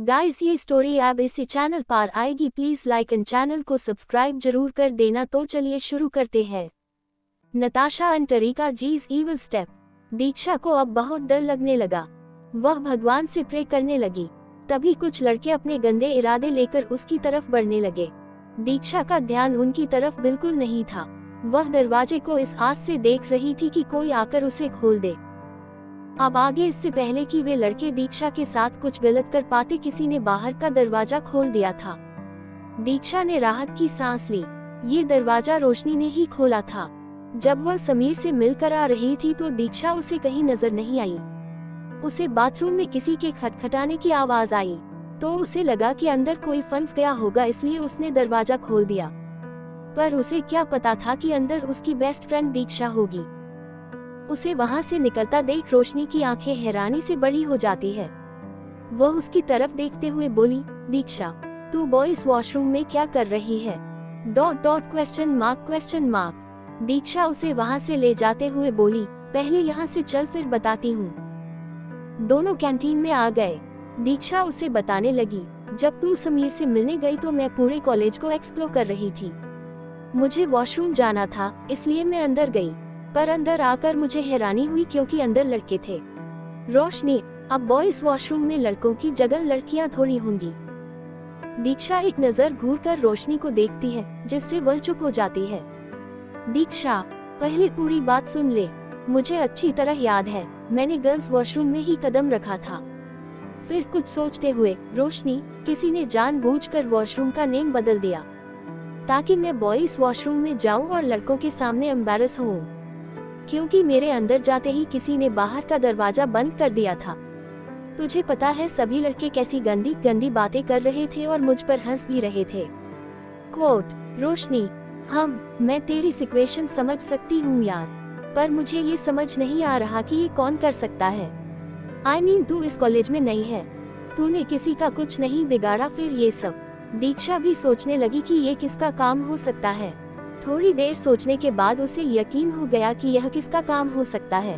Guys ये story अब इसी चैनल पर आएगी, प्लीज लाइक एंड चैनल को सब्सक्राइब जरूर कर देना। तो चलिए शुरू करते हैं। नताशा एंड टरीका जीज इविल स्टेप। दीक्षा को अब बहुत डर लगने लगा। वह भगवान से प्रे करने लगी। तभी कुछ लड़के अपने गंदे इरादे लेकर उसकी तरफ बढ़ने लगे। दीक्षा का ध्यान उनकी तरफ बिल्कुल नहीं था। वह दरवाजे को इस आस से देख रही थी कि कोई आकर उसे खोल दे। अब आगे इससे पहले कि वे लड़के दीक्षा के साथ कुछ गलत कर पाते, किसी ने बाहर का दरवाजा खोल दिया था। दीक्षा ने राहत की सांस ली। ये दरवाजा रोशनी ने ही खोला था। जब वह समीर से मिलकर आ रही थी तो दीक्षा उसे कहीं नजर नहीं आई। उसे बाथरूम में किसी के खटखटाने की आवाज आई तो उसे लगा कि अंदर कोई फंस गया होगा, इसलिए उसने दरवाजा खोल दिया। पर उसे क्या पता था कि अंदर उसकी बेस्ट फ्रेंड दीक्षा होगी। उसे वहां से निकलता देख रोशनी की आंखें हैरानी से बड़ी हो जाती है। वह उसकी तरफ देखते हुए बोली, दीक्षा तू बॉयज वॉशरूम में क्या कर रही है? ... दीक्षा उसे वहां से ले जाते हुए बोली, पहले यहाँ से चल फिर बताती हूँ। दोनों कैंटीन में आ गए। दीक्षा उसे बताने लगी, जब तू समीर से मिलने गई तो मैं पूरे कॉलेज को एक्सप्लोर कर रही थी। मुझे वॉशरूम जाना था इसलिए मैं अंदर गई, पर अंदर आकर मुझे हैरानी हुई क्योंकि अंदर लड़के थे। रोशनी, अब बॉयज वॉशरूम में लड़कों की जगह लड़कियां थोड़ी होंगी। दीक्षा एक नजर घूरकर रोशनी को देखती है, जिससे वह चुप हो जाती है। दीक्षा, पहले पूरी बात सुन ले। मुझे अच्छी तरह याद है, मैंने गर्ल्स वॉशरूम में ही कदम रखा था। फिर कुछ सोचते हुए, रोशनी, किसी ने जानबूझकर वॉशरूम का नेम बदल दिया ताकि मैं बॉयज वॉशरूम में जाऊं और लड़कों के सामने एम्बैरस हूं, क्योंकि मेरे अंदर जाते ही किसी ने बाहर का दरवाजा बंद कर दिया था। तुझे पता है सभी लड़के कैसी गंदी गंदी बातें कर रहे थे और मुझ पर हंस भी रहे थे। कोट, रोशनी, मैं तेरी सिचुएशन समझ सकती हूँ यार, पर मुझे ये समझ नहीं आ रहा कि ये कौन कर सकता है। तू इस कॉलेज में नहीं है, तूने किसी का कुछ नहीं बिगाड़ा, फिर ये सब। दीक्षा भी सोचने लगी कि ये किसका काम हो सकता है। थोड़ी देर सोचने के बाद उसे यकीन हो गया कि यह किसका काम हो सकता है।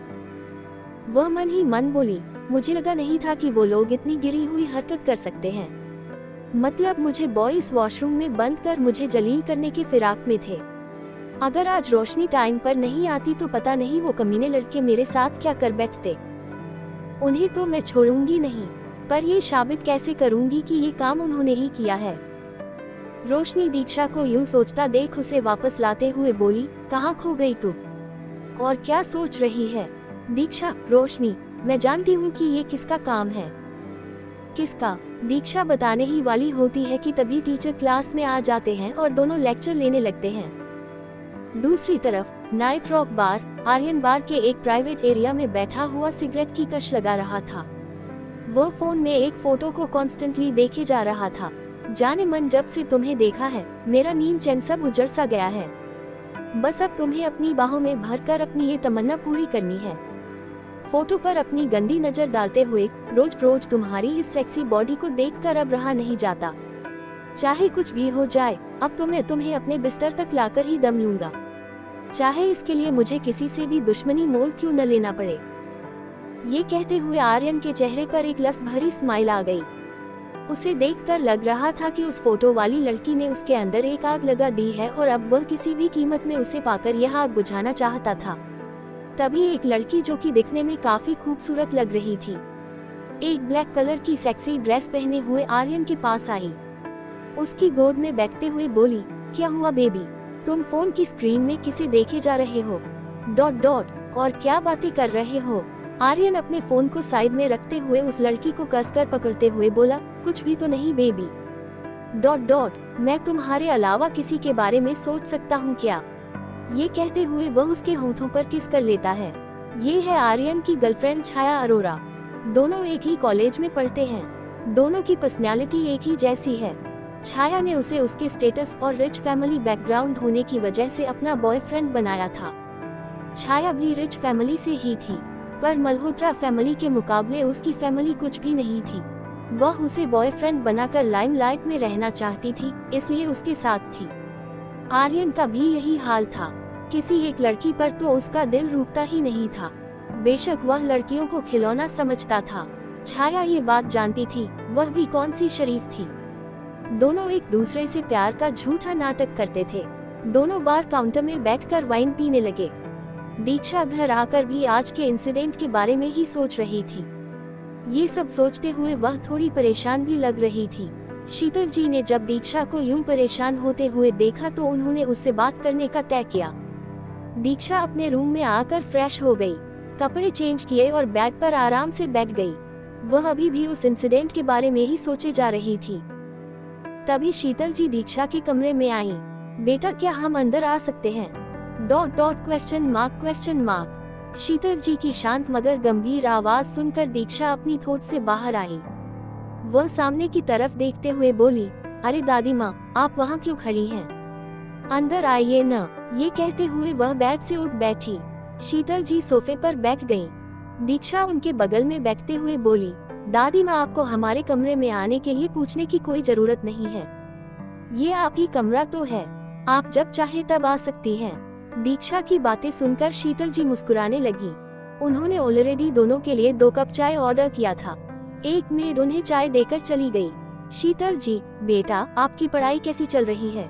वह मन ही मन बोली, मुझे लगा नहीं था कि वो लोग इतनी गिरी हुई हरकत कर सकते हैं। मतलब मुझे बॉयज वॉशरूम में बंद कर मुझे जलील करने के फिराक में थे। अगर आज रोशनी टाइम पर नहीं आती तो पता नहीं वो कमीने लड़के मेरे साथ क्या कर बैठते। उन्हें तो मैं छोड़ूंगी नहीं, पर ये साबित कैसे करूंगी कि ये काम उन्होंने ही किया है। रोशनी दीक्षा को यूं सोचता देख उसे वापस लाते हुए बोली, कहाँ खो गई तू और क्या सोच रही है? दीक्षा, रोशनी, मैं जानती हूँ कि ये किसका काम है। किसका? दीक्षा बताने ही वाली होती है कि तभी टीचर क्लास में आ जाते हैं और दोनों लेक्चर लेने लगते हैं। दूसरी तरफ नाइट रॉक बार आर्यन बार के एक प्राइवेट एरिया में बैठा हुआ सिगरेट की कश लगा रहा था। वह फोन में एक फोटो को कॉन्स्टेंटली देखे जा रहा था। जाने मन, जब से तुम्हें देखा है मेरा नींद चैन सब उजड़ सा गया है। बस अब तुम्हें अपनी बाहों में भरकर अपनी ये तमन्ना पूरी करनी है। फोटो पर अपनी गंदी नजर डालते हुए, रोज रोज तुम्हारी इस सेक्सी बॉडी को देखकर अब रहा नहीं जाता। चाहे कुछ भी हो जाए, अब तो मैं तुम्हें अपने बिस्तर तक लाकर ही दम लूंगा, चाहे इसके लिए मुझे किसी से भी दुश्मनी मोल क्यों न लेना पड़े। ये कहते हुए आर्यन के चेहरे पर एक लस्ट भरी स्माइल आ गई। उसे देखकर लग रहा था कि उस फोटो वाली लड़की ने उसके अंदर एक आग लगा दी है और अब वह किसी भी कीमत में उसे पाकर यह आग बुझाना चाहता था। तभी एक लड़की जो कि दिखने में काफी खूबसूरत लग रही थी, एक ब्लैक कलर की सेक्सी ड्रेस पहने हुए आर्यन के पास आई। उसकी गोद में बैठते हुए बोली, क्या हुआ बेबी, तुम फोन की स्क्रीन में किसे देखे जा रहे हो? ... और क्या बातें कर रहे हो? आर्यन अपने फोन को साइड में रखते हुए उस लड़की को कसकर पकड़ते हुए बोला, कुछ भी तो नहीं बेबी... ... मैं तुम्हारे अलावा किसी के बारे में सोच सकता हूँ क्या? ये कहते हुए वह उसके होंठों पर किस कर लेता है। ये है आर्यन की गर्लफ्रेंड छाया अरोरा। दोनों एक ही कॉलेज में पढ़ते हैं। दोनों की पर्सनैलिटी एक ही जैसी है। छाया ने उसे उसके स्टेटस और रिच फैमिली बैकग्राउंड होने की वजह से अपना बॉयफ्रेंड बनाया था। छाया भी रिच फैमिली से ही थी, पर मल्होत्रा फैमिली के मुकाबले उसकी फैमिली कुछ भी नहीं थी। वह उसे बॉयफ्रेंड बनाकर लाइमलाइट में रहना चाहती थी, इसलिए उसके साथ थी। आर्यन का भी यही हाल था। किसी एक लड़की पर तो उसका दिल रुकता ही नहीं था, बेशक वह लड़कियों को खिलौना समझता था। छाया ये बात जानती थी, वह भी कौन सी शरीफ थी। दोनों एक दूसरे से प्यार का झूठा नाटक करते थे। दोनों बार काउंटर में बैठकर वाइन पीने लगे। दीक्षा घर आकर भी आज के इंसिडेंट के बारे में ही सोच रही थी। ये सब सोचते हुए वह थोड़ी परेशान भी लग रही थी। शीतल जी ने जब दीक्षा को यूं परेशान होते हुए देखा तो उन्होंने उससे बात करने का तय किया। दीक्षा अपने रूम में आकर फ्रेश हो गई, कपड़े चेंज किए और बेड पर आराम से बैठ गई। वह अभी भी उस इंसिडेंट के बारे में ही सोचे जा रही थी। तभी शीतल जी दीक्षा के कमरे में आईं। बेटा क्या हम अंदर आ सकते हैं? Question mark. शीतल जी की शांत मगर गंभीर आवाज सुनकर दीक्षा अपनी थोट से बाहर आई। वह सामने की तरफ देखते हुए बोली, अरे दादी माँ, आप वहाँ क्यों खड़ी हैं? अंदर आइए न। ये कहते हुए वह बेड से उठ बैठी। शीतल जी सोफे पर बैठ गईं। दीक्षा उनके बगल में बैठते हुए बोली, दादी माँ, आपको हमारे कमरे में आने के लिए पूछने की कोई जरूरत नहीं है। ये आप ही कमरा तो है, आप जब चाहे तब आ सकती हैं। दीक्षा की बातें सुनकर शीतल जी मुस्कुराने लगी। उन्होंने ऑलरेडी दोनों के लिए 2 कप चाय ऑर्डर किया था। एक मेड उन्हें चाय देकर चली गई। शीतल जी, बेटा आपकी पढ़ाई कैसी चल रही है?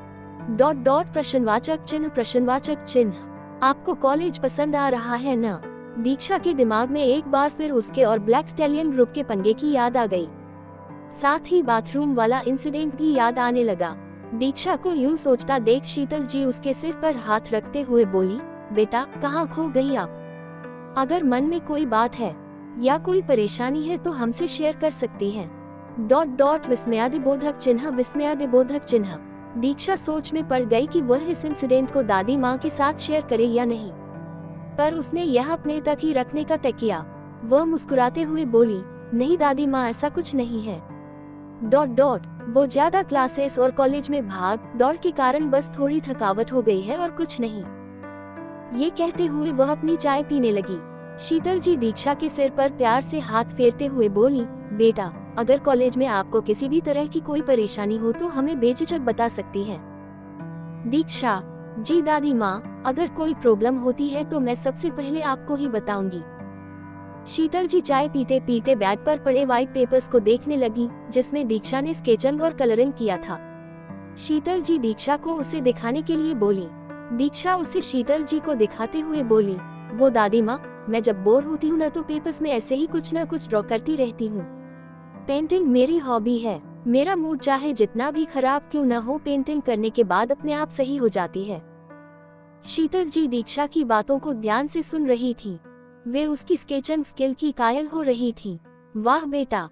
प्रश्नवाचक चिन्ह। आपको कॉलेज पसंद आ रहा है न? दीक्षा के दिमाग में एक बार फिर उसके और ब्लैक स्टैलियन ग्रुप के पंगे की याद आ गई। साथ ही बाथरूम वाला इंसिडेंट भी याद आने लगा। दीक्षा को यूं सोचता देख शीतल जी उसके सिर पर हाथ रखते हुए बोली, बेटा कहाँ खो गई आप? अगर मन में कोई बात है या कोई परेशानी है तो हमसे शेयर कर सकती हैं। विस्मयादिबोधक चिन्ह। दीक्षा सोच में पड़ गई कि वह इस इंसिडेंट को दादी माँ के साथ शेयर करे या नहीं, पर उसने यह अपने तक ही रखने का तय किया। वह मुस्कुराते हुए बोली, नहीं दादी माँ, ऐसा कुछ नहीं है। वो ज्यादा क्लासेस और कॉलेज में भाग दौड़ के कारण बस थोड़ी थकावट हो गई है और कुछ नहीं। ये कहते हुए वह अपनी चाय पीने लगी। शीतल जी दीक्षा के सिर पर प्यार से हाथ फेरते हुए बोली, बेटा अगर कॉलेज में आपको किसी भी तरह की कोई परेशानी हो तो हमें बेझिझक बता सकती हैं। दीक्षा, जी दादी माँ, अगर कोई प्रॉब्लम होती है तो मैं सबसे पहले आपको ही बताऊंगी। शीतल जी चाय पीते पीते बेड पर पड़े व्हाइट पेपर्स को देखने लगी, जिसमें दीक्षा ने स्केचिंग और कलरिंग किया था। शीतल जी दीक्षा को उसे दिखाने के लिए बोली। दीक्षा उसे शीतल जी को दिखाते हुए बोली, वो दादी माँ, मैं जब बोर होती हूँ ना तो पेपर्स में ऐसे ही कुछ न कुछ ड्रॉ करती रहती हूँ। पेंटिंग मेरी हॉबी है। मेरा मूड चाहे जितना भी खराब क्यों न हो, पेंटिंग करने के बाद अपने आप सही हो जाती है। शीतल जी दीक्षा की बातों को ध्यान से सुन रही थी। वे उसकी स्केचिंग स्किल की कायल हो रही थी। वाह बेटा,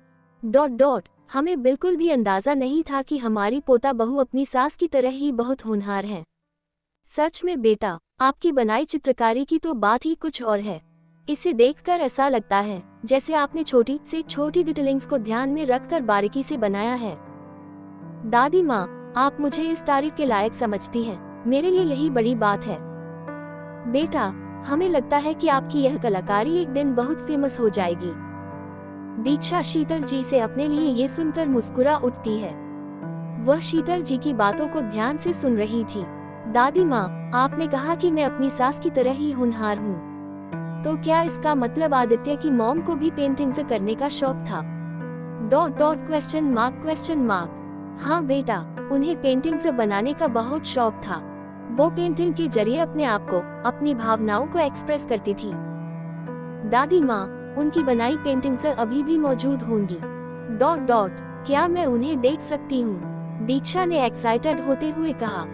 हमें बिल्कुल भी अंदाजा नहीं था कि हमारी पोता बहू अपनी सास की तरह ही बहुत होनहार है। सच में बेटा, आपकी बनाई चित्रकारी की तो बात ही कुछ और है। इसे देखकर ऐसा लगता है जैसे आपने छोटी से छोटी डिटेलिंग्स को ध्यान में रखकर बारीकी से बनाया है। दादी माँ, आप मुझे इस तारीफ के लायक समझती हैं। मेरे लिए यही बड़ी बात है। बेटा, हमें लगता है कि आपकी यह कलाकारी एक दिन बहुत फेमस हो जाएगी। दीक्षा शीतल जी से अपने लिए ये सुनकर मुस्कुरा उठती है। वह शीतल जी की बातों को ध्यान से सुन रही थी। दादी माँ, आपने कहा कि मैं अपनी सास की तरह ही होनहार हूँ, तो क्या इसका मतलब आदित्य की मॉम को भी पेंटिंग से करने का शौक था? Question mark. हाँ बेटा, उन्हें पेंटिंग से बनाने का बहुत शौक था। वो पेंटिंग के जरिए अपने आप को, अपनी भावनाओं को एक्सप्रेस करती थी। दादी माँ, उनकी बनाई पेंटिंग से अभी भी मौजूद होंगी। क्या मैं उन्हें देख सकती हूँ? दीक्षा ने एक्साइटेड होते हुए कहा।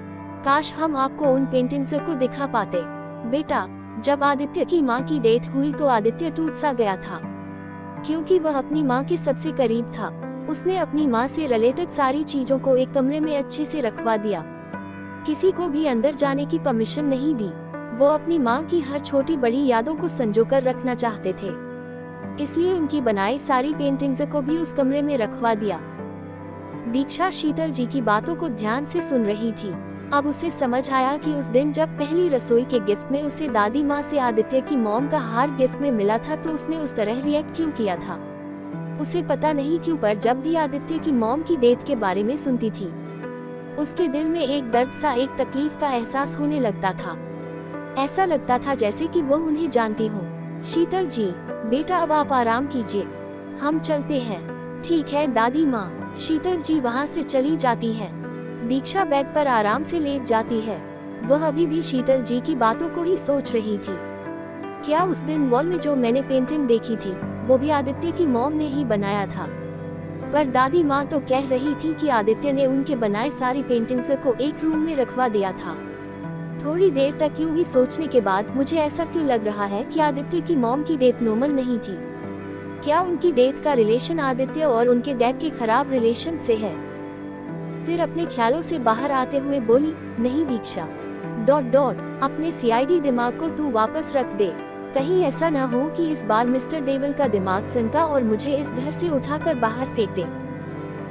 काश हम आपको उन पेंटिंग्स को दिखा पाते। बेटा, जब आदित्य की माँ की डेथ हुई तो आदित्य टूट सा गया था, क्योंकि वह अपनी माँ के सबसे करीब था। उसने अपनी माँ से रिलेटेड सारी चीजों को एक कमरे में अच्छे से रखवा दिया। किसी को भी अंदर जाने की परमिशन नहीं दी। वो अपनी माँ की हर छोटी बड़ी यादों को संजोकर रखना चाहते थे, इसलिए उनकी बनाई सारी पेंटिंग्स को भी उस कमरे में रखवा दिया। दीक्षा शीतल जी की बातों को ध्यान से सुन रही थी। अब उसे समझ आया कि उस दिन जब पहली रसोई के गिफ्ट में उसे दादी माँ से आदित्य की मॉम का हार गिफ्ट में मिला था तो उसने उस तरह रिएक्ट क्यों किया था। उसे पता नहीं क्यों, पर जब भी आदित्य की मॉम की डेथ के बारे में सुनती थी, उसके दिल में एक दर्द सा, एक तकलीफ का एहसास होने लगता था। ऐसा लगता था जैसे कि वो उन्हें जानती हो। शीतल जी, बेटा अब आप आराम कीजिए, हम चलते हैं। ठीक है दादी माँ। शीतल जी वहाँ से चली जाती है। दीक्षा बेड पर आराम से लेट जाती है। वह अभी भी शीतल जी की बातों को ही सोच रही थी। क्या उस दिन वॉल में जो मैंने पेंटिंग देखी थी वो भी आदित्य की मॉम ने ही बनाया था? पर दादी माँ तो कह रही थी कि आदित्य ने उनके बनाए सारी पेंटिंग्स को एक रूम में रखवा दिया था। थोड़ी देर तक यूं ही सोचने के बाद मुझे ऐसा क्यों लग रहा है कि आदित्य की मॉम की डेथ नॉर्मल नहीं थी। क्या उनकी डेथ का रिलेशन आदित्य और उनके डैड के खराब रिलेशन से है? फिर अपने ख्यालों से बाहर आते हुए बोली, नहीं दीक्षा, अपने सीआईडी दिमाग को तू वापस रख दे। कहीं ऐसा ना हो कि इस बार मिस्टर देवल का दिमाग सनका और मुझे इस घर से उठाकर बाहर फेंक दे।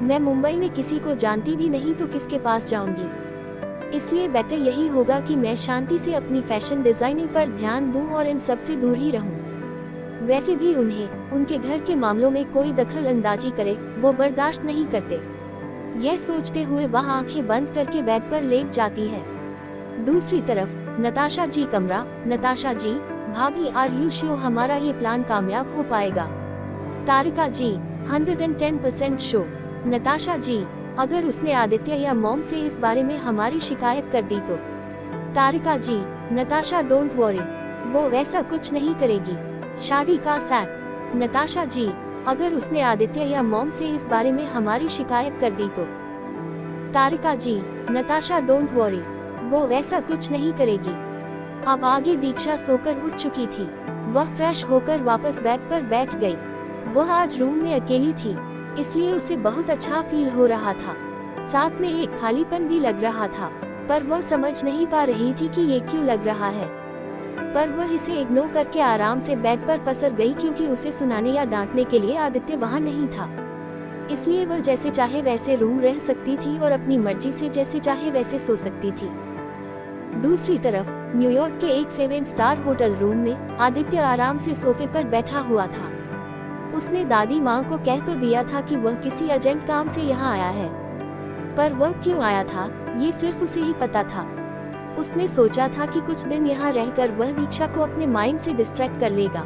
मैं मुंबई में किसी को जानती भी नहीं तो किसके पास जाऊंगी। इसलिए बेटर यही होगा कि मैं शांति से अपनी फैशन डिजाइनिंग पर ध्यान दूं और इन सब से दूर ही रहूं। वैसे भी उन्हें उनके घर के मामलों में कोई दखल अंदाजी करे वो बर्दाश्त नहीं करते। यह सोचते हुए वह आंखें बंद करके बेड पर लेट जाती है। दूसरी तरफ नताशा जी कमरा। नताशा जी, भाभी आर यू श्योर हमारा ये प्लान कामयाब हो पाएगा? तारिका जी, 110% श्योर। नताशा जी, अगर उसने आदित्य या मॉम से इस बारे में हमारी शिकायत कर दी तो? तारिका जी, नताशा डोंट वरी, वो वैसा कुछ नहीं करेगी। शादी का सैक। नताशा जी, अगर उसने आदित्य या मॉम से इस बारे में हमारी शिकायत कर दी तो? तारिका जी, नताशा डोंट वरी, वो वैसा कुछ नहीं करेगी। अब आगे दीक्षा सोकर उठ चुकी थी। वह फ्रेश होकर वापस बेड पर बैठ गई। वह आज रूम में अकेली थी, इसलिए उसे बहुत अच्छा फील हो रहा था। साथ में एक खालीपन भी लग रहा था, पर वह समझ नहीं पा रही थी कि ये क्यों लग रहा है। पर वह इसे इग्नोर करके आराम से बेड पर पसर गई, क्योंकि उसे सुनाने या डांटने के लिए आदित्य वहाँ नहीं था। इसलिए वह जैसे चाहे वैसे रूम रह सकती थी और अपनी मर्जी से जैसे चाहे वैसे सो सकती थी। दूसरी तरफ न्यूयॉर्क के एक 7 स्टार होटल रूम में आदित्य आराम से सोफे पर बैठा हुआ था। उसने दादी माँ को कह तो दिया था कि वह किसी अर्जेंट काम से यहाँ आया है, पर वह क्यों आया था ये सिर्फ उसे ही पता था। उसने सोचा था कि कुछ दिन यहाँ रहकर वह दीक्षा को अपने माइंड से डिस्ट्रैक्ट कर लेगा।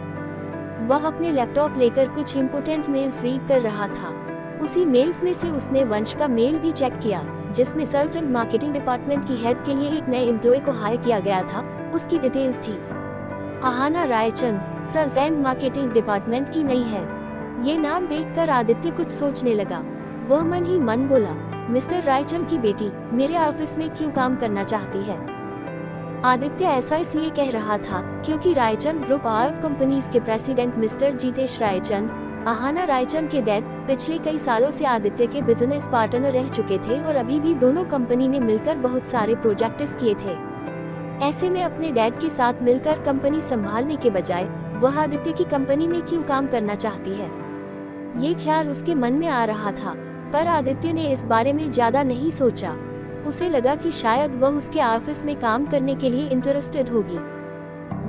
वह अपने लैपटॉप लेकर कुछ इम्पोर्टेंट मेल्स रीड कर रहा था। उसी मेल्स में से उसने वंश का मेल भी चेक किया, जिसमें सेल्स एंड मार्केटिंग डिपार्टमेंट की हेड के लिए एक नए एम्प्लॉय को हायर किया गया था। उसकी डिटेल्स थी Aahana Raichand, sales and marketing department की नई हेड। ये नाम देखकर आदित्य कुछ सोचने लगा। वह मन ही मन बोला, मिस्टर रायचंद की बेटी मेरे ऑफिस में क्यों काम करना चाहती है? आदित्य ऐसा इसलिए कह रहा था क्योंकि रायचंद ग्रुप ऑफ कंपनीज के प्रेसिडेंट मिस्टर जीतेश रायचंद, आहाना रायचंद के डैड, पिछले कई सालों से आदित्य के बिजनेस पार्टनर रह चुके थे और अभी भी दोनों कंपनी ने मिलकर बहुत सारे प्रोजेक्ट्स किए थे। ऐसे में अपने डैड के साथ मिलकर कंपनी संभालने के बजाय वह आदित्य की कंपनी में क्यों काम करना चाहती है, ये ख्याल उसके मन में आ रहा था। पर आदित्य ने इस बारे में ज्यादा नहीं सोचा। उसे लगा कि शायद वह उसके ऑफिस में काम करने के लिए इंटरेस्टेड होगी।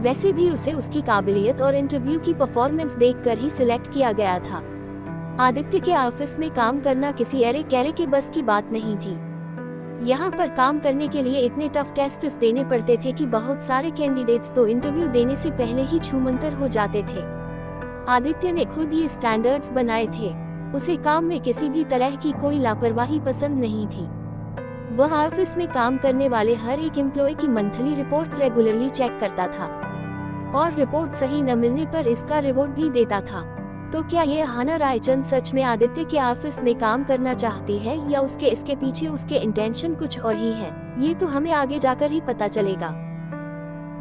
वैसे भी उसे उसकी काबिलियत और इंटरव्यू की परफॉर्मेंस देखकर ही सिलेक्ट किया गया था। आदित्य के ऑफिस में काम करना किसी अरे कैरे के बस की बात नहीं थी। यहाँ पर काम करने के लिए इतने टफ टेस्ट्स देने पड़ते थे कि बहुत सारे कैंडिडेट्स तो इंटरव्यू देने से पहले ही छूमंतर हो जाते थे। आदित्य ने खुद ये स्टैंडर्ड्स बनाए थे। उसे काम में किसी भी तरह की कोई लापरवाही पसंद नहीं थी। वह ऑफिस में काम करने वाले हर एक एम्प्लॉय की मंथली रिपोर्ट्स रेगुलरली चेक करता था और रिपोर्ट सही न मिलने पर इसका रिवॉर्ड भी देता था। तो क्या ये आहाना रायचंद सच में आदित्य के ऑफिस में काम करना चाहती है या इसके पीछे उसके इंटेंशन कुछ और ही है? ये तो हमें आगे जाकर ही पता चलेगा।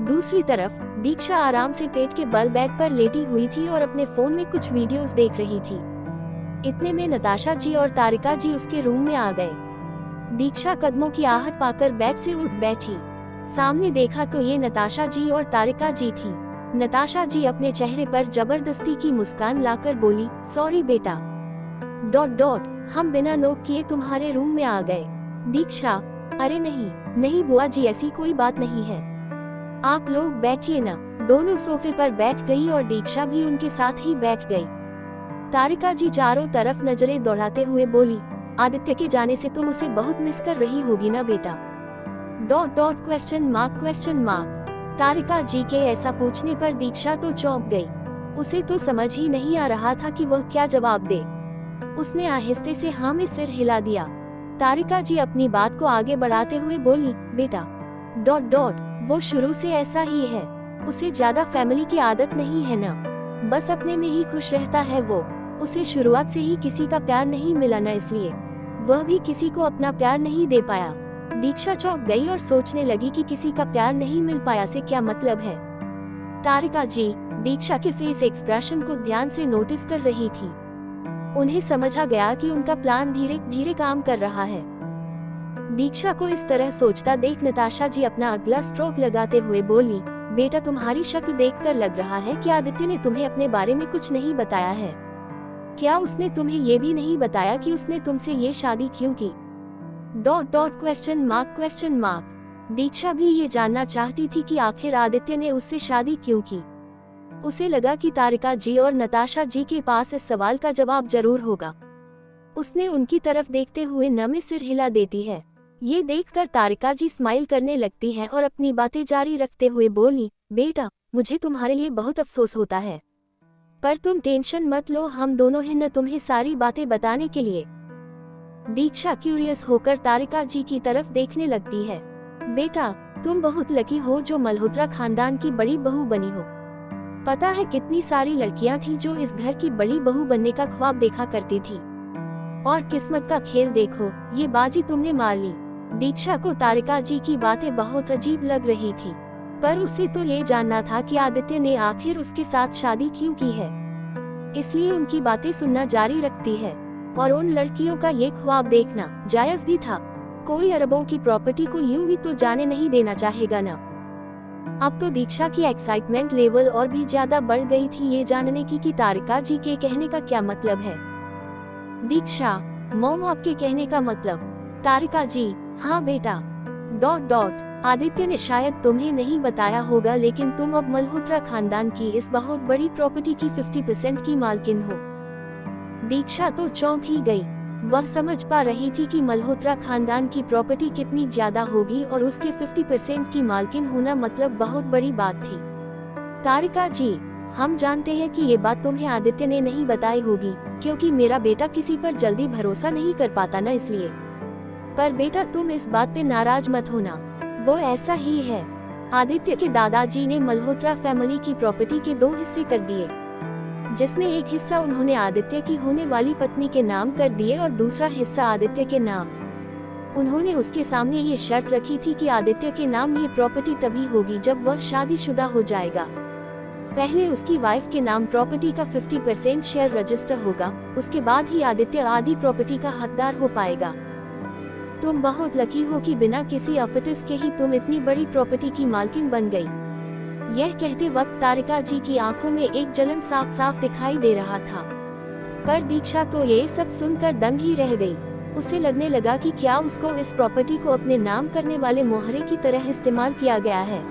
दूसरी तरफ दीक्षा आराम से पेट के बल बेड पर लेटी हुई थी और अपने फोन में कुछ वीडियोस देख रही थी। इतने में नताशा जी और तारिका जी उसके रूम में आ गए। दीक्षा कदमों की आहट पाकर बेड से उठ बैठी। सामने देखा तो ये नताशा जी और तारिका जी थी। नताशा जी अपने चेहरे पर जबरदस्ती की मुस्कान लाकर बोली, सॉरी बेटा, हम बिना नोक किए तुम्हारे रूम में आ गए। दीक्षा, अरे नहीं बुआ जी, ऐसी कोई बात नहीं है, आप लोग बैठिए ना। दोनों सोफे पर बैठ गई और दीक्षा भी उनके साथ ही बैठ गई। तारिका जी चारों तरफ नजरें दौड़ाते हुए बोली, आदित्य के जाने से तुम उसे बहुत मिस कर रही होगी ना बेटा? Question mark. तारिका जी के ऐसा पूछने पर दीक्षा तो चौंक गई। उसे तो समझ ही नहीं आ रहा था कि वह क्या जवाब दे। उसने आहिस्ते से हाँ में सिर हिला दिया। तारिका जी अपनी बात को आगे बढ़ाते हुए बोली, बेटा वो शुरू से ऐसा ही है, उसे ज्यादा फैमिली की आदत नहीं है ना, बस अपने में ही खुश रहता है वो। उसे शुरुआत से ही किसी का प्यार नहीं मिला ना, इसलिए वह भी किसी को अपना प्यार नहीं दे पाया। दीक्षा चौंक गई और सोचने लगी कि किसी का प्यार नहीं मिल पाया से क्या मतलब है। तारिका जी दीक्षा के फेस एक्सप्रेशन को ध्यान से नोटिस कर रही थी। उन्हें समझा गया कि उनका प्लान धीरे धीरे काम कर रहा है। दीक्षा को इस तरह सोचता देख नताशा जी अपना अगला स्ट्रोक लगाते हुए बोली, बेटा तुम्हारी शक्ल देखकर लग रहा है कि आदित्य ने तुम्हें अपने बारे में कुछ नहीं बताया है। क्या उसने तुम्हें ये भी नहीं बताया कि उसने तुमसे ये शादी क्यों की? Question mark. दीक्षा भी ये जानना चाहती थी कि आखिर आदित्य ने उससे शादी क्यों की। उसे लगा कि तारिका जी और नताशा जी के पास इस सवाल का जवाब जरूर होगा। उसने उनकी तरफ देखते हुए न में सिर हिला देती है। ये देखकर तारिका जी स्माइल करने लगती है और अपनी बातें जारी रखते हुए बोली, बेटा मुझे तुम्हारे लिए बहुत अफसोस होता है, पर तुम टेंशन मत लो, हम दोनों हैं न तुम्हें सारी बातें बताने के लिए। दीक्षा क्यूरियस होकर तारिका जी की तरफ देखने लगती है। बेटा तुम बहुत लकी हो जो मल्होत्रा खानदान की बड़ी बहू बनी हो। पता है कितनी सारी लड़कियां थी जो इस घर की बड़ी बहू बनने का ख्वाब देखा करती थी, और किस्मत का खेल देखो, ये बाजी तुमने मार ली। दीक्षा को तारिका जी की बातें बहुत अजीब लग रही थी, पर उसे तो ये जानना था कि आदित्य ने आखिर उसके साथ शादी क्यों की है, इसलिए उनकी बातें सुनना जारी रखती है। और उन लड़कियों का ये ख्वाब देखना जायज भी था। कोई अरबों की प्रॉपर्टी को यूं ही तो जाने नहीं देना चाहेगा ना। अब तो दीक्षा की एक्साइटमेंट लेवल और भी ज्यादा बढ़ गई थी ये जानने की कि तारिका जी के कहने का क्या मतलब है। दीक्षा मॉम आपके कहने का मतलब? तारिका जी हाँ बेटा। आदित्य ने शायद तुम्हें नहीं बताया होगा, लेकिन तुम अब मल्होत्रा खानदान की इस बहुत बड़ी प्रॉपर्टी की 50% की मालकिन हो। दीक्षा तो चौंक ही गई। वह समझ पा रही थी कि मल्होत्रा खानदान की प्रॉपर्टी कितनी ज्यादा होगी और उसके 50% की मालकिन होना मतलब बहुत बड़ी बात थी। तारिका जी हम जानते हैं कि ये बात तुम्हें आदित्य ने नहीं बताई होगी, क्योंकि मेरा बेटा किसी पर जल्दी भरोसा नहीं कर पाता ना, इसलिए। पर बेटा तुम इस बात पे नाराज मत होना, वो ऐसा ही है। आदित्य के दादाजी ने मल्होत्रा फैमिली की प्रॉपर्टी के 2 हिस्से कर दिए, जिसमें एक हिस्सा उन्होंने आदित्य की होने वाली पत्नी के नाम कर दिए और दूसरा हिस्सा आदित्य के नाम। उन्होंने उसके सामने ये शर्त रखी थी कि आदित्य के नाम ये प्रॉपर्टी तभी होगी जब वह शादीशुदा हो जाएगा। पहले उसकी वाइफ के नाम प्रॉपर्टी का 50% शेयर रजिस्टर होगा, उसके बाद ही आदित्य आधी प्रॉपर्टी का हकदार हो पाएगा। तुम बहुत लकी हो कि बिना किसी अफिटिस के ही तुम इतनी बड़ी प्रॉपर्टी की मालकिन बन गई। यह कहते वक्त तारिका जी की आंखों में एक जलन साफ साफ दिखाई दे रहा था, पर दीक्षा तो ये सब सुनकर दंग ही रह गई। उसे लगने लगा कि क्या उसको इस प्रॉपर्टी को अपने नाम करने वाले मोहरे की तरह इस्तेमाल किया गया है।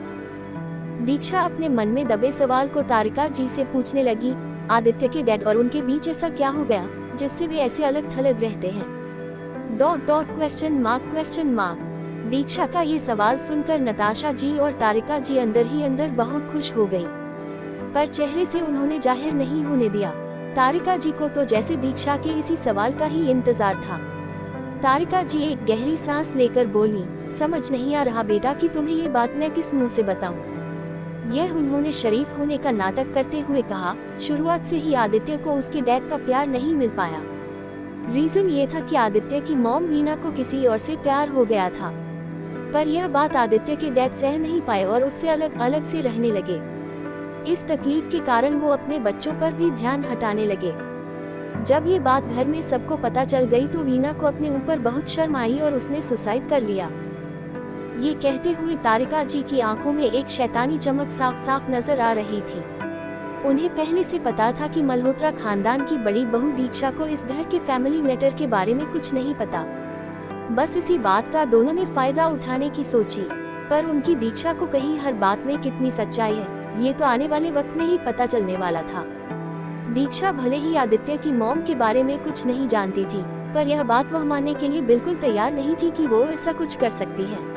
दीक्षा अपने मन में दबे सवाल को तारिका जी से पूछने लगी, आदित्य के डैड और उनके बीच ऐसा क्या हो गया जिससे वे ऐसे अलग थलग रहते हैं? Question mark. दीक्षा का ये सवाल सुनकर नताशा जी और तारिका जी अंदर ही अंदर बहुत खुश हो गई, पर चेहरे से उन्होंने जाहिर नहीं होने दिया। तारिका जी को तो जैसे दीक्षा के इसी सवाल का ही इंतजार था। तारिका जी एक गहरी सांस लेकर बोली, समझ नहीं आ रहा बेटा कि तुम्हें ये बात मैं किस मुंह से बताऊं। यह उन्होंने शरीफ होने का नाटक करते हुए कहा। शुरुआत से ही आदित्य को उसके डैड का प्यार नहीं मिल पाया। रीजन ये था कि आदित्य की मॉम वीना को किसी और से प्यार हो गया था, पर यह बात आदित्य के डैड सह नहीं पाए और उससे अलग अलग से रहने लगे। इस तकलीफ के कारण वो अपने बच्चों पर भी ध्यान हटाने लगे। जब ये बात घर में सबको पता चल गई तो वीना को अपने ऊपर बहुत शर्म आई और उसने सुसाइड कर लिया। ये कहते हुए तारिका जी की आंखों में एक शैतानी चमक साफ साफ नजर आ रही थी। उन्हें पहले से पता था कि मल्होत्रा खानदान की बड़ी बहू दीक्षा को इस घर के फैमिली मैटर के बारे में कुछ नहीं पता। बस इसी बात का दोनों ने फायदा उठाने की सोची, पर उनकी दीक्षा को कहीं हर बात में कितनी सच्चाई है ये तो आने वाले वक्त में ही पता चलने वाला था। दीक्षा भले ही आदित्य की मॉम के बारे में कुछ नहीं जानती थी, पर यह बात वह मानने के लिए बिल्कुल तैयार नहीं थी कि वो ऐसा कुछ कर सकती है।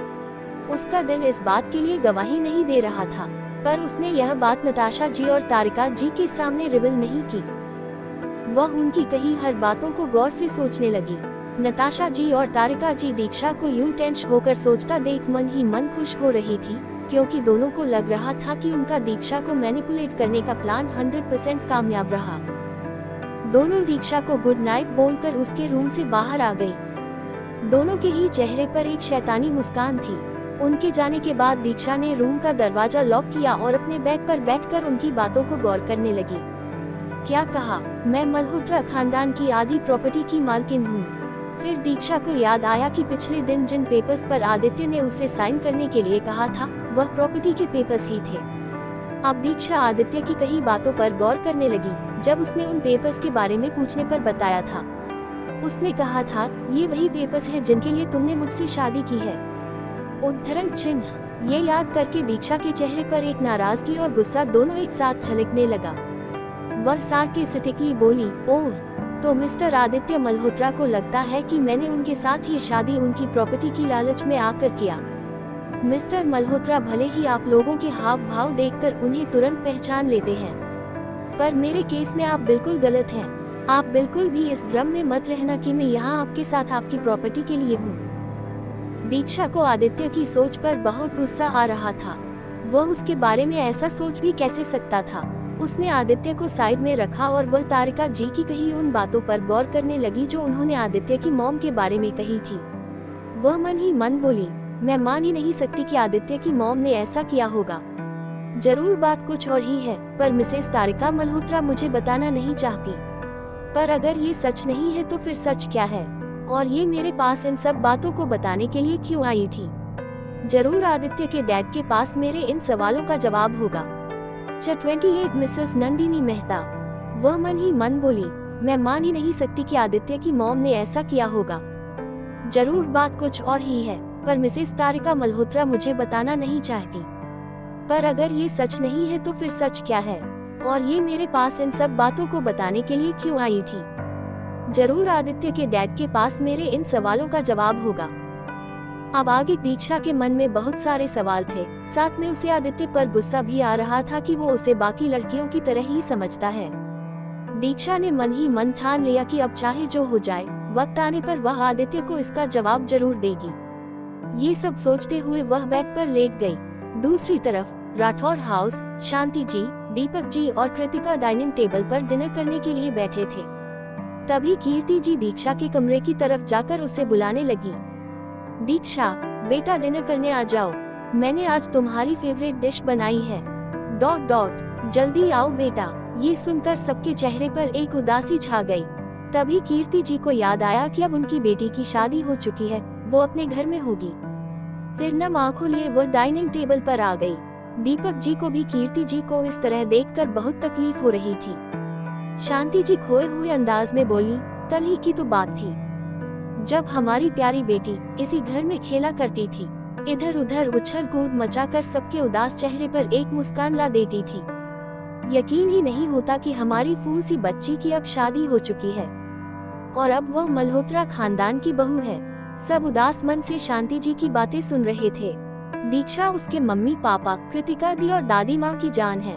उसका दिल इस बात के लिए गवाही नहीं दे रहा था, पर उसने यह बात नताशा जी और तारिका जी के सामने रिवील नहीं की। वह उनकी कही हर बातों को गौर से सोचने लगी। नताशा जी और तारिका जी दीक्षा को यूं टेंश होकर सोचता देख मन ही मन खुश हो रही थी, क्योंकि दोनों को लग रहा था कि उनका दीक्षा को मैनिपुलेट करने का प्लान 100% कामयाब रहा। दोनों दीक्षा को गुड नाइट बोलकर उसके रूम से बाहर आ गई। दोनों के ही चेहरे पर एक शैतानी मुस्कान थी। उनके जाने के बाद दीक्षा ने रूम का दरवाजा लॉक किया और अपने बेड पर बैठकर उनकी बातों को गौर करने लगी। क्या कहा? मैं मल्होत्रा खानदान की आधी प्रॉपर्टी की मालकिन हूँ। फिर दीक्षा को याद आया कि पिछले दिन जिन पेपर्स पर आदित्य ने उसे साइन करने के लिए कहा था, वह प्रॉपर्टी के पेपर्स ही थे। अब दीक्षा आदित्य की कही बातों पर गौर करने लगी। जब उसने उन पेपर्स के बारे में पूछने पर बताया था, उसने कहा था, ये वही पेपर्स हैं जिनके लिए तुमने मुझसे शादी की है। उद्धरण चिन्ह। ये याद करके दीक्षा के चेहरे पर एक नाराजगी और गुस्सा दोनों एक साथ छलकने लगा। वह सार्केस्टिकली बोली, ओह, तो मिस्टर आदित्य मल्होत्रा को लगता है कि मैंने उनके साथ ये शादी उनकी प्रॉपर्टी की लालच में आकर किया। मिस्टर मल्होत्रा भले ही आप लोगों के हाव भाव देखकर उन्हें तुरंत पहचान लेते हैं, पर मेरे केस में आप बिल्कुल गलत हैं। आप बिल्कुल भी इस भ्रम में मत रहना कि मैं यहाँ आपके साथ आपकी प्रॉपर्टी के लिए हूँ। दीक्षा को आदित्य की सोच पर बहुत गुस्सा आ रहा था। वह उसके बारे में ऐसा सोच भी कैसे सकता था। उसने आदित्य को साइड में रखा और वह तारिका जी की कही उन बातों पर गौर करने लगी जो उन्होंने आदित्य की मॉम के बारे में कही थी। वह मन ही मन बोली, मैं मान ही नहीं सकती कि आदित्य की मॉम ने ऐसा किया होगा। जरूर बात कुछ और ही है, पर मिसेस तारिका मल्होत्रा मुझे बताना नहीं चाहती। पर अगर ये सच नहीं है तो फिर सच क्या है, और ये मेरे पास इन सब बातों को बताने के लिए क्यों आई थी? जरूर आदित्य के डैड के पास मेरे इन सवालों का जवाब होगा। 28 मिसेस नंदिनी मेहता। वह मन ही मन बोली, मैं मान ही नहीं सकती कि आदित्य की मॉम ने ऐसा किया होगा। जरूर बात कुछ और ही है, पर मिसेस तारिका मल्होत्रा मुझे बताना नहीं चाहती। पर अगर ये सच नहीं है तो फिर सच क्या है, और ये मेरे पास इन सब बातों को बताने के लिए क्यों आई थी? जरूर आदित्य के डैड के पास मेरे इन सवालों का जवाब होगा। अब आगे दीक्षा के मन में बहुत सारे सवाल थे, साथ में उसे आदित्य पर गुस्सा भी आ रहा था कि वो उसे बाकी लड़कियों की तरह ही समझता है। दीक्षा ने मन ही मन ठान लिया कि अब चाहे जो हो जाए, वक्त आने पर वह आदित्य को इसका जवाब जरूर देगी। ये सब सोचते हुए वह बेड पर लेट गई। दूसरी तरफ राठौर हाउस, शांति जी, दीपक जी और कृतिका डाइनिंग टेबल पर डिनर करने के लिए बैठे थे। तभी कीर्ति जी दीक्षा के कमरे की तरफ जाकर उसे बुलाने लगी। दीक्षा, बेटा डिनर करने आ जाओ, मैंने आज तुम्हारी फेवरेट डिश बनाई है। ... जल्दी आओ बेटा। ये सुनकर सबके चेहरे पर एक उदासी छा गई। तभी कीर्ति जी को याद आया कि अब उनकी बेटी की शादी हो चुकी है, वो अपने घर में होगी। फिर नम आंखों लिए वो डाइनिंग टेबल पर आ गई। दीपक जी को भी कीर्ति जी को इस तरह देखकर बहुत तकलीफ हो रही थी। शांति जी खोए हुए अंदाज में बोली, कल ही की तो बात थी जब हमारी प्यारी बेटी इसी घर में खेला करती थी, इधर उधर उछल कूद मचाकर सबके उदास चेहरे पर एक मुस्कान ला देती थी। यकीन ही नहीं होता कि हमारी फूल सी बच्ची की अब शादी हो चुकी है और अब वह मल्होत्रा खानदान की बहू है। सब उदास मन से शांति जी की बातें सुन रहे थे। दीक्षा उसके मम्मी पापा, कृतिका दी और दादी माँ की जान है।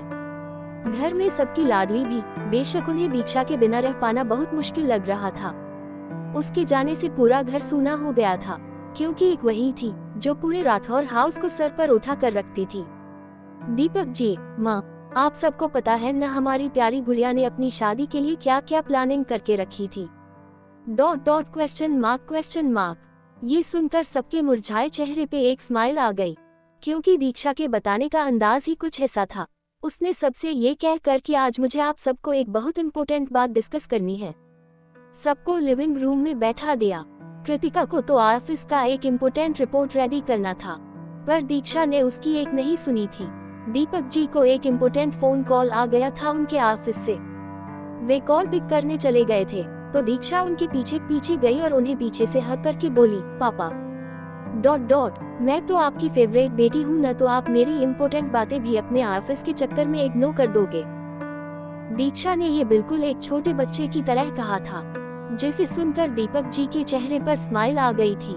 घर में सबकी लाडली भी। बेशक उन्हें दीक्षा के बिना रह पाना बहुत मुश्किल लग रहा था। उसके जाने से पूरा घर सूना हो गया था, क्योंकि एक वही थी जो पूरे राठौर हाउस को सर पर उठा कर रखती थी। दीपक जी, माँ, आप सबको पता है न हमारी प्यारी गुड़िया ने अपनी शादी के लिए क्या क्या प्लानिंग करके रखी थी। ... क्वेश्चन मार्क। ये सुनकर सबके मुरझाए चेहरे पे एक स्माइल आ गई, क्योंकि दीक्षा के बताने का अंदाज ही कुछ ऐसा था। उसने सबसे ये कहकर कि आज मुझे आप सबको एक बहुत इम्पोर्टेंट बात डिस्कस करनी है, सबको लिविंग रूम में बैठा दिया। कृतिका को तो ऑफिस का एक इम्पोर्टेंट रिपोर्ट रेडी करना था, पर दीक्षा ने उसकी एक नहीं सुनी थी। दीपक जी को एक इम्पोर्टेंट फोन कॉल आ गया था उनके ऑफिस से। वे कॉल पिक करने चले गए थे तो दीक्षा उनके पीछे पीछे गई और उन्हें पीछे से हक करके बोली, पापा ... मैं तो आपकी फेवरेट बेटी हूँ, न तो आप मेरी इम्पोर्टेंट बातें भी अपने ऑफिस के चक्कर में इग्नोर कर दोगे। दीक्षा ने ये बिल्कुल एक छोटे बच्चे की तरह कहा था, जिसे सुनकर दीपक जी के चेहरे पर स्माइल आ गई थी।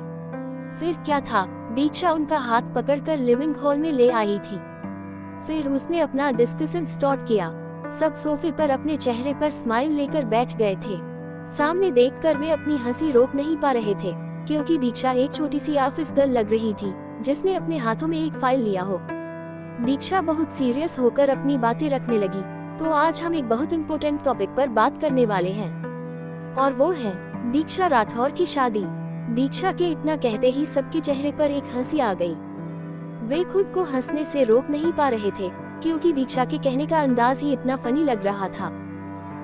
फिर क्या था, दीक्षा उनका हाथ पकड़कर लिविंग हॉल में ले आई थी। फिर उसने अपना डिस्कशन स्टार्ट किया। सब सोफे पर अपने चेहरे पर स्माइल लेकर बैठ गए थे। सामने देखकर वे अपनी हंसी रोक नहीं पा रहे थे, क्योंकि दीक्षा एक छोटी सी ऑफिस गर्ल लग रही थी जिसने अपने हाथों में एक फाइल लिया हो। दीक्षा बहुत सीरियस होकर अपनी बातें रखने लगी। तो आज हम एक बहुत इम्पोर्टेंट टॉपिक पर बात करने वाले हैं, और वो है दीक्षा राठौर की शादी। दीक्षा के इतना कहते ही सबके चेहरे पर एक हंसी आ गई। वे खुद को हंसने से रोक नहीं पा रहे थे, क्योंकि दीक्षा के कहने का अंदाज ही इतना फनी लग रहा था।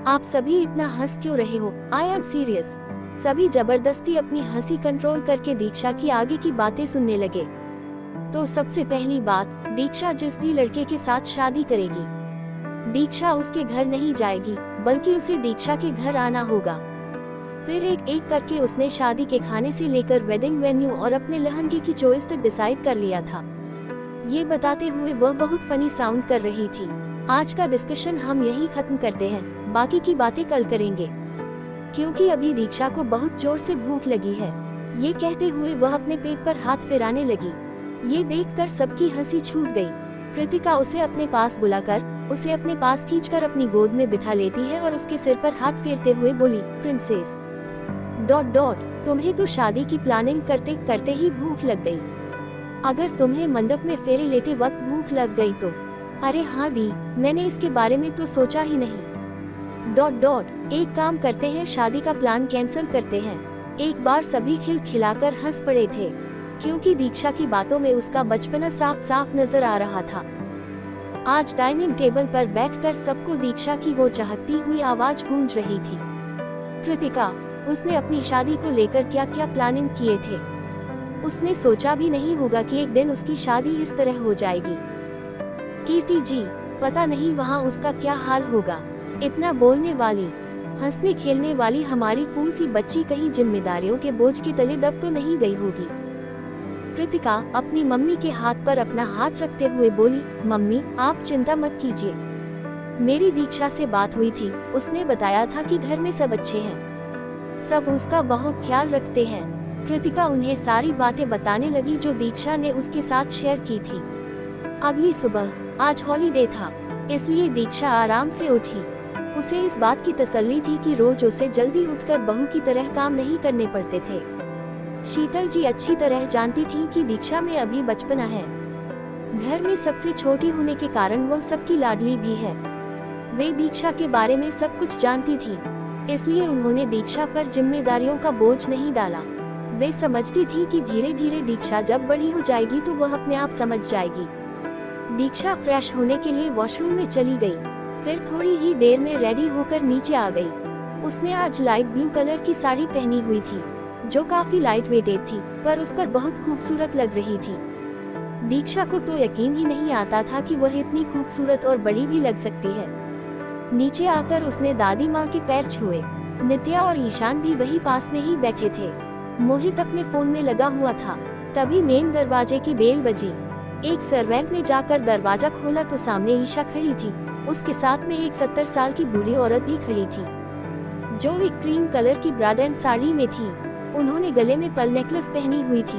आप सभी इतना हंस क्यों रहे हो? I am serious. सभी जबरदस्ती अपनी हंसी कंट्रोल करके दीक्षा की आगे की बातें सुनने लगे। तो सबसे पहली बात, दीक्षा जिस भी लड़के के साथ शादी करेगी, दीक्षा उसके घर नहीं जाएगी, बल्कि उसे दीक्षा के घर आना होगा। फिर एक एक करके उसने शादी के खाने से लेकर वेडिंग वेन्यू और अपने लहंगे की चॉइस तक डिसाइड कर लिया था। ये बताते हुए वह बहुत फनी साउंड कर रही थी। आज का डिस्कशन हम यही खत्म करते हैं, बाकी की बातें कल करेंगे, क्योंकि अभी दीक्षा को बहुत जोर से भूख लगी है। ये कहते हुए वह अपने पेट पर हाथ फिराने लगी। ये देखकर सबकी हंसी छूट गई। कृतिका उसे अपने पास बुलाकर उसे अपने पास खींचकर अपनी गोद में बिठा लेती है और उसके सिर पर हाथ फेरते हुए बोली, प्रिंसेस ... तुम्हें तो शादी की प्लानिंग करते करते ही भूख लग गई। अगर तुम्हें मंडप में फेरे लेते वक्त भूख लग गई तो? अरे हाँ दी, मैंने इसके बारे में तो सोचा ही नहीं ... एक काम करते हैं, शादी का प्लान कैंसिल करते हैं। एक बार सभी खिलखिलाकर हंस पड़े थे, क्योंकि दीक्षा की बातों में उसका बचपना साफ साफ नजर आ रहा था। आज डाइनिंग टेबल पर बैठकर सबको दीक्षा की वो चहकती हुई आवाज गूंज रही थी। कृतिका, उसने अपनी शादी को लेकर क्या क्या प्लानिंग किए थे? उसने सोचा भी नहीं होगा कि एक दिन उसकी शादी इस तरह हो जाएगी। कीर्ति जी, पता नहीं वहाँ उसका क्या हाल होगा। इतना बोलने वाली, हंसने खेलने वाली हमारी फूल सी बच्ची कहीं जिम्मेदारियों के बोझ के तले दब तो नहीं गई होगी। कृतिका अपनी मम्मी के हाथ पर अपना हाथ रखते हुए बोली, मम्मी आप चिंता मत कीजिए, मेरी दीक्षा से बात हुई थी, उसने बताया था कि घर में सब अच्छे हैं, सब उसका बहुत ख्याल रखते हैं। कृतिका उन्हें सारी बातें बताने लगी जो दीक्षा ने उसके साथ शेयर की थी। अगली सुबह, आज हॉलीडे था, इसलिए दीक्षा आराम से उठी। उसे इस बात की तसल्ली थी कि रोज उसे जल्दी उठकर बहू की तरह काम नहीं करने पड़ते थे। शीतल जी अच्छी तरह जानती थी कि दीक्षा में अभी बचपना है। घर में सबसे छोटी होने के कारण वह सबकी लाडली भी है। वे दीक्षा के बारे में सब कुछ जानती थी, इसलिए उन्होंने दीक्षा पर जिम्मेदारियों का बोझ नहीं डाला। वे समझती थी कि धीरे धीरे दीक्षा जब बड़ी हो जाएगी तो वह अपने आप समझ जाएगी। दीक्षा फ्रेश होने के लिए वॉशरूम में चली गई, फिर थोड़ी ही देर में रेडी होकर नीचे आ गई। उसने आज लाइट ब्लू कलर की साड़ी पहनी हुई थी, जो काफी लाइट वेटेड थी, पर उस पर बहुत खूबसूरत लग रही थी। दीक्षा को तो यकीन ही नहीं आता था कि वह इतनी खूबसूरत और बड़ी भी लग सकती है। नीचे आकर उसने दादी माँ के पैर छुए। नित्या और ईशान भी वही पास में ही बैठे थे। मोहित अपने फोन में लगा हुआ था। तभी मेन दरवाजे की बेल बजी। एक सर्वेंट ने जाकर दरवाजा खोला तो सामने ईशा खड़ी थी। उसके साथ में एक 70 साल की बूढ़ी औरत भी खड़ी थी, जो एक क्रीम कलर की ब्राइडल साड़ी में थी। उन्होंने गले में पर्ल नेकलेस पहनी हुई थी।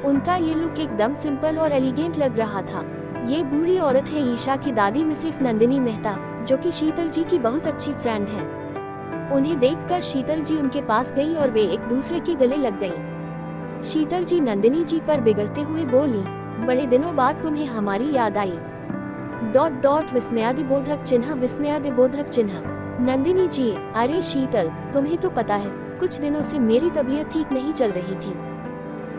उनका ये लुक एकदम सिंपल और एलिगेंट लग रहा था। ये बूढ़ी औरत है ईशा की दादी मिसेस नंदिनी मेहता, जो कि शीतल जी की बहुत अच्छी फ्रेंड है। उन्हें देखकर शीतल जी उनके पास गई और वे एक दूसरे के गले लग गईं। शीतल जी नंदिनी जी पर बिगड़ते हुए बोली, बड़े दिनों बाद तुम्हें हमारी याद आई ... विस्मयादिबोधक चिन्ह विस्मयादिबोधक चिन्ह। नंदिनी जी, अरे शीतल, तुम्हें तो पता है कुछ दिनों से मेरी तबीयत ठीक नहीं चल रही थी,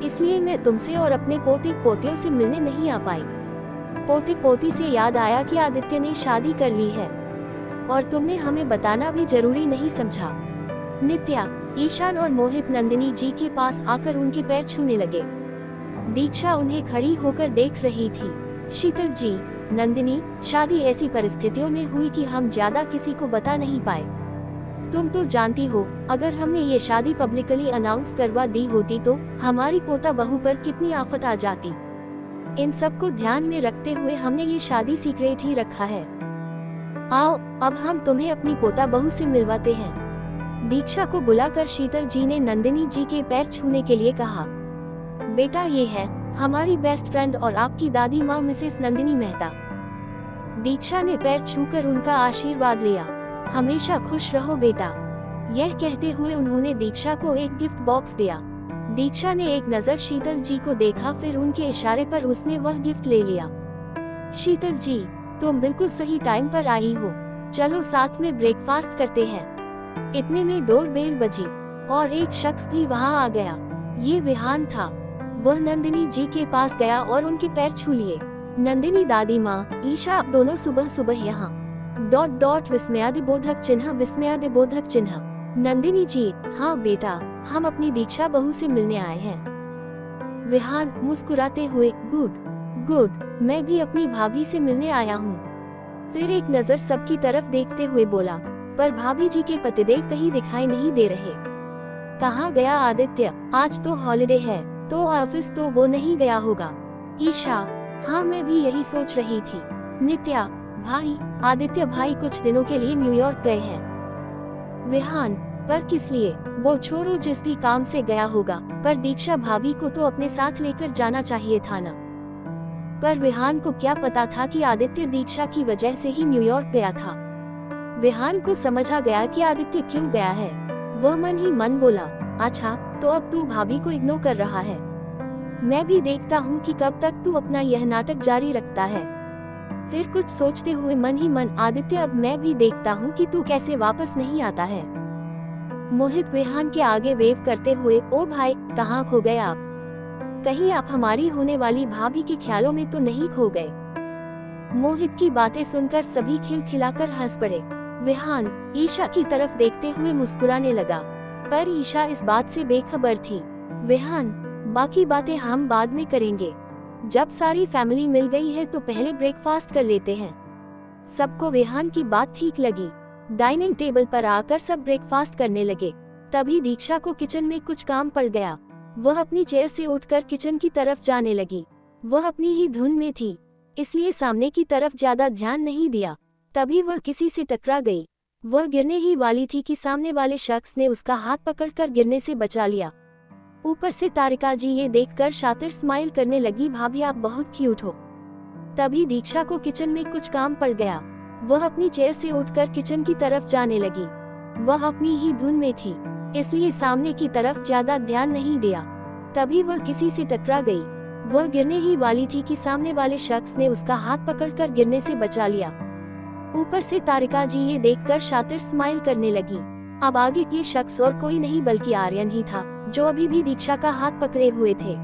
इसलिए मैं तुमसे और अपने पोते पोतियों से मिलने नहीं आ पाई। पोते पोती से याद आया कि आदित्य ने शादी कर ली है और तुमने हमें बताना भी जरूरी नहीं समझा। नित्या, ईशान और मोहित नंदिनी जी के पास आकर उनके पैर छूने लगे। दीक्षा उन्हें खड़ी होकर देख रही थी। शीतल जी, नंदिनी, शादी ऐसी परिस्थितियों में हुई कि हम ज्यादा किसी को बता नहीं पाए। तुम तो जानती हो, अगर हमने ये शादी पब्लिकली अनाउंस करवा दी होती तो हमारी पोता बहू पर कितनी आफत आ जाती। इन सब को ध्यान में रखते हुए हमने ये शादी सीक्रेट ही रखा है। आओ, अब हम तुम्हें अपनी पोता बहू से मिलवाते हैं। दीक्षा को बुलाकर शीतल जी ने नंदिनी जी के पैर छूने के लिए कहा। बेटा, ये है हमारी बेस्ट फ्रेंड और आपकी दादी माँ मिसेस नंदिनी मेहता। दीक्षा ने पैर छूकर उनका आशीर्वाद लिया। हमेशा खुश रहो बेटा। यह कहते हुए उन्होंने दीक्षा को एक गिफ्ट बॉक्स दिया। दीक्षा ने एक नज़र शीतल जी को देखा, फिर उनके इशारे पर उसने वह गिफ्ट ले लिया। शीतल जी, तुम बिल्कुल सही टाइम पर आई हो। चलो साथ में ब्रेकफास्ट करते हैं। इतने में डोरबेल बजी और एक शख्स भी वहां आ गया। ये विहान था। वह नंदिनी जी के पास गया और उनके पैर छू लिए। नंदिनी दादी माँ, ईशा, आप दोनों सुबह सुबह यहाँ। ... विस्मयादिबोधक चिन्ह, विस्मयादिबोधक चिन्ह। नंदिनी जी, हाँ बेटा, हम अपनी दीक्षा बहू से मिलने आए हैं। विहान मुस्कुराते हुए, गुड गुड, मैं भी अपनी भाभी से मिलने आया हूँ। फिर एक नज़र सबकी तरफ देखते हुए बोला, पर भाभी जी के पतिदेव कहीं दिखाई नहीं दे रहे। कहाँ गया आदित्य? आज तो हॉलिडे है, तो ऑफिस तो वो नहीं गया होगा। ईशा, हाँ मैं भी यही सोच रही थी। नित्या, भाई, आदित्य भाई कुछ दिनों के लिए न्यूयॉर्क गए हैं। विहान, पर किस लिए? वो छोड़ो, जिस भी काम से गया होगा, पर दीक्षा भाभी को तो अपने साथ लेकर जाना चाहिए था ना। पर विहान को क्या पता था कि आदित्य दीक्षा की वजह से ही न्यूयॉर्क गया था। विहान को समझ आ गया कि आदित्य क्यों गया है। वह मन ही मन बोला, अच्छा तो अब तू भाभी को इग्नोर कर रहा है। मैं भी देखता हूँ कि कब तक तू अपना यह नाटक जारी रखता है। फिर कुछ सोचते हुए मन ही मन, आदित्य अब मैं भी देखता हूँ कि तू कैसे वापस नहीं आता है। मोहित विहान के आगे वेव करते हुए, ओ भाई, कहाँ खो गए आप? कहीं आप हमारी होने वाली भाभी के ख्यालों में तो नहीं खो गए? मोहित की बातें सुनकर सभी खिलखिलाकर हंस पड़े। विहान ईशा की तरफ देखते हुए मुस्कुराने लगा, पर ईशा इस बात से बेखबर थी। विहान, बाकी बातें हम बाद में करेंगे। जब सारी फैमिली मिल गई है तो पहले ब्रेकफास्ट कर लेते हैं। सबको विहान की बात ठीक लगी। डाइनिंग टेबल पर आकर सब ब्रेकफास्ट करने लगे। तभी दीक्षा को किचन में कुछ काम पड़ गया। वह अपनी चेयर से उठकर किचन की तरफ जाने लगी। वह अपनी ही धुन में थी, इसलिए सामने की तरफ ज्यादा ध्यान नहीं दिया। तभी वह किसी से टकरा गई। वह गिरने ही वाली थी कि सामने वाले शख्स ने उसका हाथ पकड़कर गिरने से बचा लिया। ऊपर से तारिका जी ये देखकर शातिर स्माइल करने लगी, भाभी आप बहुत क्यूट हो। तभी दीक्षा को किचन में कुछ काम पड़ गया। वह अपनी चेयर से उठकर किचन की तरफ जाने लगी। वह अपनी ही धुन में थी, इसलिए सामने की तरफ ज्यादा ध्यान नहीं दिया। तभी वह किसी से टकरा गई। वह गिरने ही वाली थी कि सामने वाले शख्स ने उसका हाथ पकड़कर गिरने से बचा लिया। ऊपर से तारिका जी ये देखकर शातिर स्माइल करने लगी। अब आगे ये शख्स और कोई नहीं बल्कि आर्यन ही था, जो अभी भी दीक्षा का हाथ पकड़े हुए थे।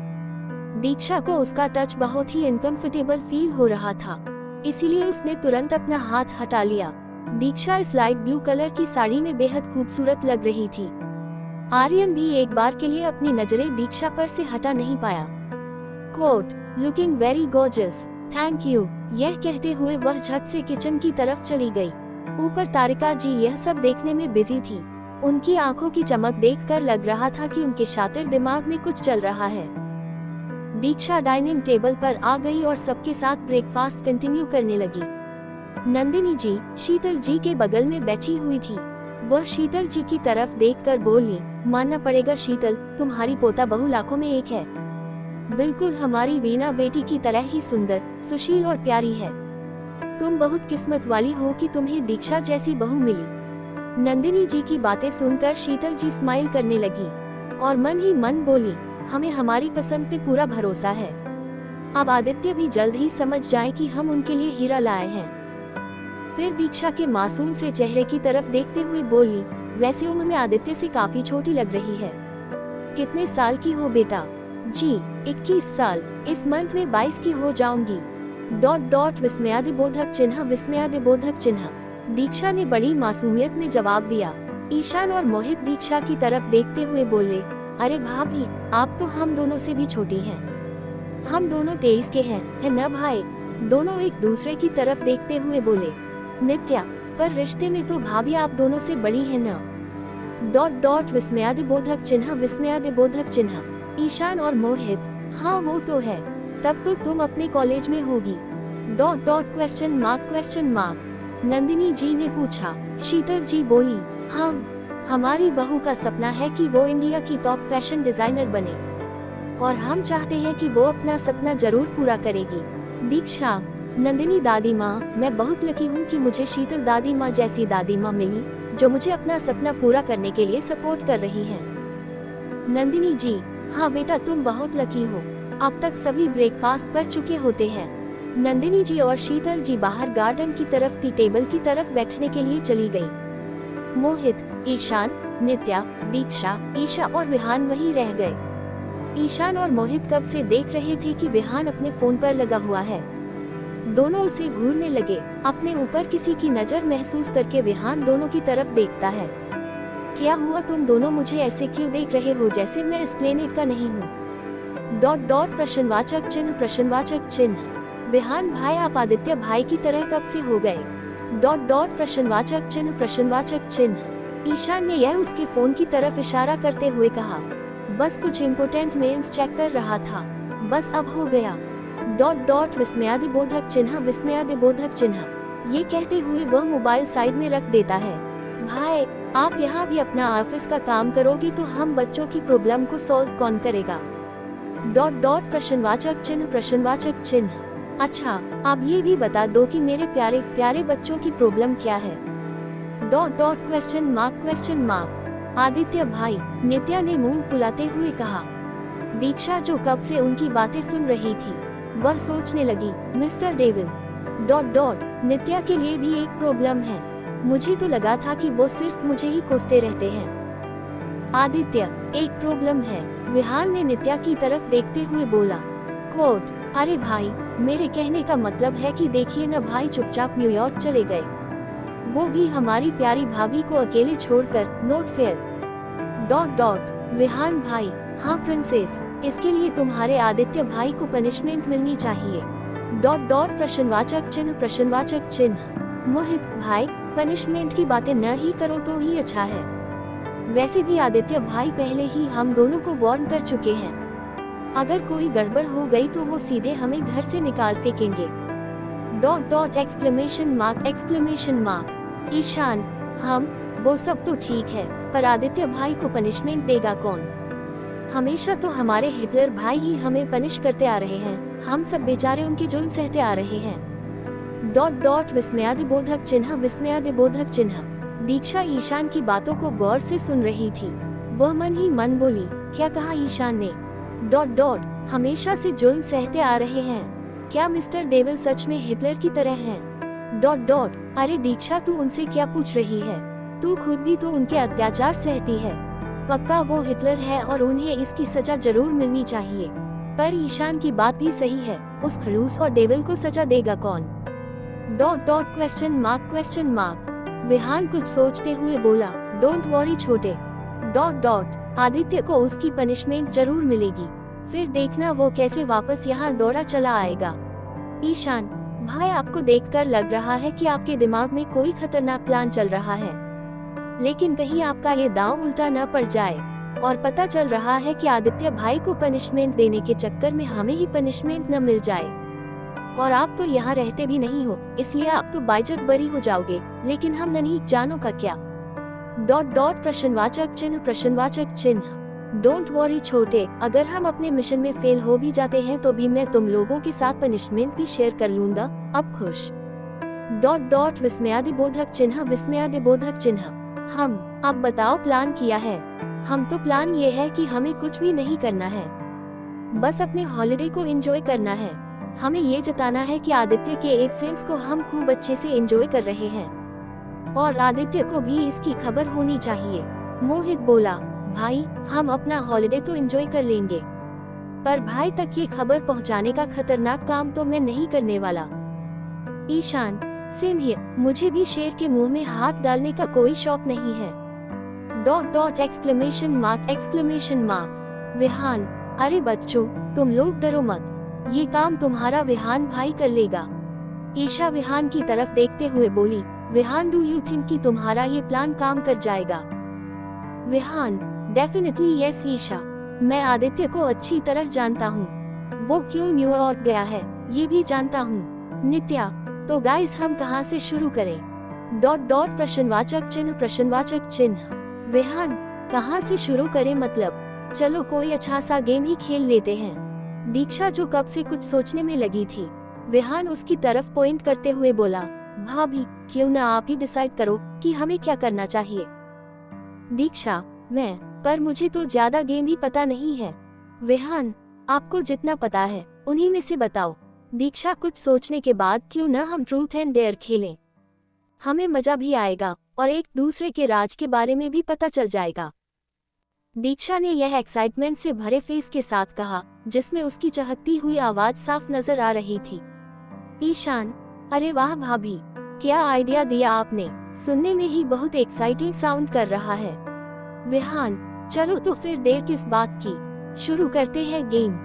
दीक्षा को उसका टच बहुत ही अनकंफर्टेबल फील हो रहा था, इसीलिए उसने तुरंत अपना हाथ हटा लिया। दीक्षा इस लाइट ब्लू कलर की साड़ी में बेहद खूबसूरत लग रही थी। आर्यन भी एक बार के लिए अपनी नजरें दीक्षा पर से हटा नहीं पाया। Quote, looking very gorgeous, thank you. यह कहते हुए वह झट से किचन की तरफ चली गई। ऊपर तारिका जी यह सब देखने में बिजी थी। उनकी आंखों की चमक देखकर लग रहा था कि उनके शातिर दिमाग में कुछ चल रहा है। दीक्षा डाइनिंग टेबल पर आ गई और सबके साथ ब्रेकफास्ट कंटिन्यू करने लगी। नंदिनी जी शीतल जी के बगल में बैठी हुई थी। वह शीतल जी की तरफ देखकर बोली, मानना पड़ेगा शीतल, तुम्हारी पोता बहू लाखों में एक है। बिल्कुल हमारी वीणा बेटी की तरह ही सुंदर, सुशील और प्यारी है। तुम बहुत किस्मत वाली हो कि तुम्हें दीक्षा जैसी बहू मिली। नंदिनी जी की बातें सुनकर शीतल जी स्माइल करने लगी और मन ही मन बोली, हमें हमारी पसंद पे पूरा भरोसा है। अब आदित्य भी जल्द ही समझ जाए कि हम उनके लिए हीरा लाए हैं। फिर दीक्षा के मासूम से चेहरे की तरफ देखते हुए बोली, वैसे उम्र में आदित्य से काफी छोटी लग रही है। कितने साल की हो बेटा? जी 21 साल, इस मंथ में 22 की हो जाऊंगी। ... विस्मयादिबोधक चिन्ह, विस्मयादिबोधक चिन्ह। दीक्षा ने बड़ी मासूमियत में जवाब दिया। ईशान और मोहित दीक्षा की तरफ देखते हुए बोले, अरे भाभी, आप तो हम दोनों से भी छोटी हैं। हम दोनों 23 के हैं, है न भाई? दोनों एक दूसरे की तरफ देखते हुए बोले। नित्या, पर रिश्ते में तो भाभी आप दोनों से बड़ी है न। ... विस्मयादिबोधक चिन्ह, विस्मयादिबोधक चिन्ह। ईशान और मोहित, हाँ वो तो है, तब तो तुम अपने कॉलेज में होगी। ... क्वेश्चन मार्क। नंदिनी जी ने पूछा। शीतल जी बोली, हमारी बहू का सपना है कि वो इंडिया की टॉप फैशन डिजाइनर बने और हम चाहते हैं कि वो अपना सपना जरूर पूरा करेगी। दीक्षा, नंदिनी दादी माँ, मैं बहुत लकी हूँ कि मुझे शीतल दादी माँ जैसी दादी माँ मिली, जो मुझे अपना सपना पूरा करने के लिए सपोर्ट कर रही हैं। नंदिनी जी, हाँ बेटा, तुम बहुत लकी हो। अब तक सभी ब्रेकफास्ट कर चुके होते हैं। नंदिनी जी और शीतल जी बाहर गार्डन की तरफ टी टेबल की तरफ बैठने के लिए चली गई। मोहित, ईशान, नित्या, दीक्षा, ईशा और विहान वहीं रह गए। ईशान और मोहित कब से देख रहे थे कि विहान अपने फोन पर लगा हुआ है। दोनों उसे घूरने लगे। अपने ऊपर किसी की नजर महसूस करके विहान दोनों की तरफ देखता है। क्या हुआ, तुम दोनों मुझे ऐसे क्यों देख रहे हो जैसे मैं इस प्लेनेट का नहीं हूँ? डॉट डॉट प्रश्नवाचक चिन्ह प्रश्नवाचक चिन्ह। विहान भाई, आप आदित्य भाई की तरह कब से हो गए? डॉट डॉट प्रश्नवाचक चिन्ह प्रश्नवाचक चिन्ह। ईशान ने यह उसके फोन की तरफ इशारा करते हुए कहा। बस कुछ इम्पोर्टेंट मेल्स चेक कर रहा था, बस अब हो गया। डॉट डॉट विस्मयादिबोधक चिन्ह विस्मयादिबोधक चिन्ह। ये कहते हुए वह मोबाइल साइड में रख देता है। भाई, आप यहाँ भी अपना ऑफिस का काम करोगे तो हम बच्चों की प्रॉब्लम को सॉल्व कौन करेगा? डॉट डॉट प्रश्नवाचक चिन्ह प्रश्नवाचक चिन्ह। अच्छा, आप ये भी बता दो कि मेरे प्यारे प्यारे बच्चों की प्रॉब्लम क्या है? Dot dot question mark. Aditya भाई, नित्या ने मुंह फुलाते हुए कहा। दीक्षा, जो कब से उनकी बातें सुन रही थी, वह सोचने लगी, मिस्टर डेविल। डॉट डॉट नित्या के लिए भी एक प्रॉब्लम है। मुझे तो लगा था कि वो सिर्फ मुझे ही कोसते रहते हैं। आदित्य, एक प्रॉब्लम है, विहान ने नित्या की तरफ देखते हुए बोला। कोट, अरे भाई, मेरे कहने का मतलब है कि देखिए न भाई, चुपचाप न्यूयॉर्क चले गए, वो भी हमारी प्यारी भाभी को अकेले छोड़कर। Not fair. Dot dot Vihaan भाई, हाँ प्रिंसेस, इसके लिए तुम्हारे आदित्य भाई को पनिशमेंट मिलनी चाहिए। डॉट डॉट प्रश्नवाचक चिन्ह प्रश्नवाचक चिन्ह। मोहित भाई, पनिशमेंट की बातें न ही करो तो ही अच्छा है। वैसे भी आदित्य भाई पहले ही हम दोनों को वार्न कर चुके हैं, अगर कोई गड़बड़ हो गई तो वो सीधे हमें घर से निकाल फेंकेंगे। Dot dot exclamation mark. Ishaan, वो सब तो ठीक है, पर आदित्य भाई को पनिशमेंट देगा कौन? हमेशा तो हमारे हिटलर भाई ही हमें पनिश करते आ रहे हैं, हम सब बेचारे उनके जुल्म सहते आ रहे हैं। डॉट डॉट विस्मयादिबोधक चिन्ह विस्मयादिबोधक चिन्ह। दीक्षा ईशान की बातों को गौर से सुन रही थी। वह मन ही मन बोली, क्या कहा ईशान ने? डॉट डॉट हमेशा से जुल्म सहते आ रहे हैं, क्या मिस्टर डेविल सच में हिटलर की तरह हैं? डॉट डॉट अरे दीक्षा, तू उनसे क्या पूछ रही है? तू खुद भी तो उनके अत्याचार सहती है। पक्का वो हिटलर है और उन्हें इसकी सजा जरूर मिलनी चाहिए। पर ईशान की बात भी सही है, उस खड़ूस और डेविल को सजा देगा कौन? Dot dot question mark. Vihaan कुछ सोचते हुए बोला, डोंट वॉरी छोटे। डॉट डॉट आदित्य को उसकी पनिशमेंट जरूर मिलेगी, फिर देखना वो कैसे वापस यहाँ दौड़ा चला आएगा। ईशान भाई, आपको देखकर लग रहा है कि आपके दिमाग में कोई खतरनाक प्लान चल रहा है, लेकिन कहीं आपका ये दांव उल्टा न पड़ जाए और पता चल रहा है कि आदित्य भाई को पनिशमेंट देने के चक्कर में हमें ही पनिशमेंट न मिल जाए। और आप तो यहाँ रहते भी नहीं हो, इसलिए आप तो बाइजक बरी हो जाओगे, लेकिन हम नन्ही जानों का क्या? डॉट डॉट प्रश्नवाचक चिन्ह प्रश्नवाचक चिन्ह। डोंट वॉरी छोटे, अगर हम अपने मिशन में फेल हो भी जाते हैं तो भी मैं तुम लोगों के साथ पनिशमेंट भी शेयर कर लूंगा, अब खुश? डॉट डॉट विस्मयादिबोधक चिन्ह विस्मयादिबोधक चिन्ह। अब बताओ प्लान किया है? हम तो प्लान ये है कि हमें कुछ भी नहीं करना है, बस अपने हॉलिडे को एंजॉय करना है। हमें ये जताना है कि आदित्य के एब्सेंस को हम खूब अच्छे से एंजॉय कर रहे हैं, और आदित्य को भी इसकी खबर होनी चाहिए। मोहित बोला, भाई हम अपना हॉलिडे तो एंजॉय कर लेंगे, पर भाई तक ये खबर पहुंचाने का खतरनाक काम तो मैं नहीं करने वाला। ईशान, सेम हियर, मुझे भी शेर के मुंह में हाथ डालने का कोई शौक नहीं है। Dot dot exclamation mark. Vihaan, अरे बच्चों, तुम लोग डरो मत, ये काम तुम्हारा विहान भाई कर लेगा। ईशा विहान की तरफ देखते हुए बोली, विहान, डू यू थिंक कि तुम्हारा ये प्लान काम कर जाएगा? विहान, डेफिनेटली यस ईशा, मैं आदित्य को अच्छी तरह जानता हूँ, वो क्यों न्यूयॉर्क गया है ये भी जानता हूँ। नित्या, तो गाइस हम कहाँ से शुरू करें? डॉट डॉट प्रश्नवाचक चिन्ह प्रश्नवाचक चिन्ह। विहान, कहाँ से शुरू करें मतलब? चलो कोई अच्छा सा गेम ही खेल लेते हैं। दीक्षा, जो कब से कुछ सोचने में लगी थी, विहान उसकी तरफ पॉइंट करते हुए बोला, भाभी क्यों ना आप ही डिसाइड करो कि हमें क्या करना चाहिए। दीक्षा, पर मुझे तो ज्यादा गेम ही पता नहीं है। विहान, आपको जितना पता है उन्हीं में से बताओ। दीक्षा कुछ सोचने के बाद, क्यों ना हम ट्रूथ एंड डेयर खेलें, हमें मजा भी आएगा और एक दूसरे के राज के बारे में भी पता चल जाएगा। दीक्षा ने यह एक्साइटमेंट से भरे फेस के साथ कहा, जिसमें उसकी चहकती हुई आवाज साफ नजर आ रही थी। ईशान, अरे वाह भाभी, क्या आइडिया दिया आपने, सुनने में ही बहुत एक्साइटिंग साउंड कर रहा है। विहान, चलो तो फिर देर किस बात की, शुरू करते हैं गेम।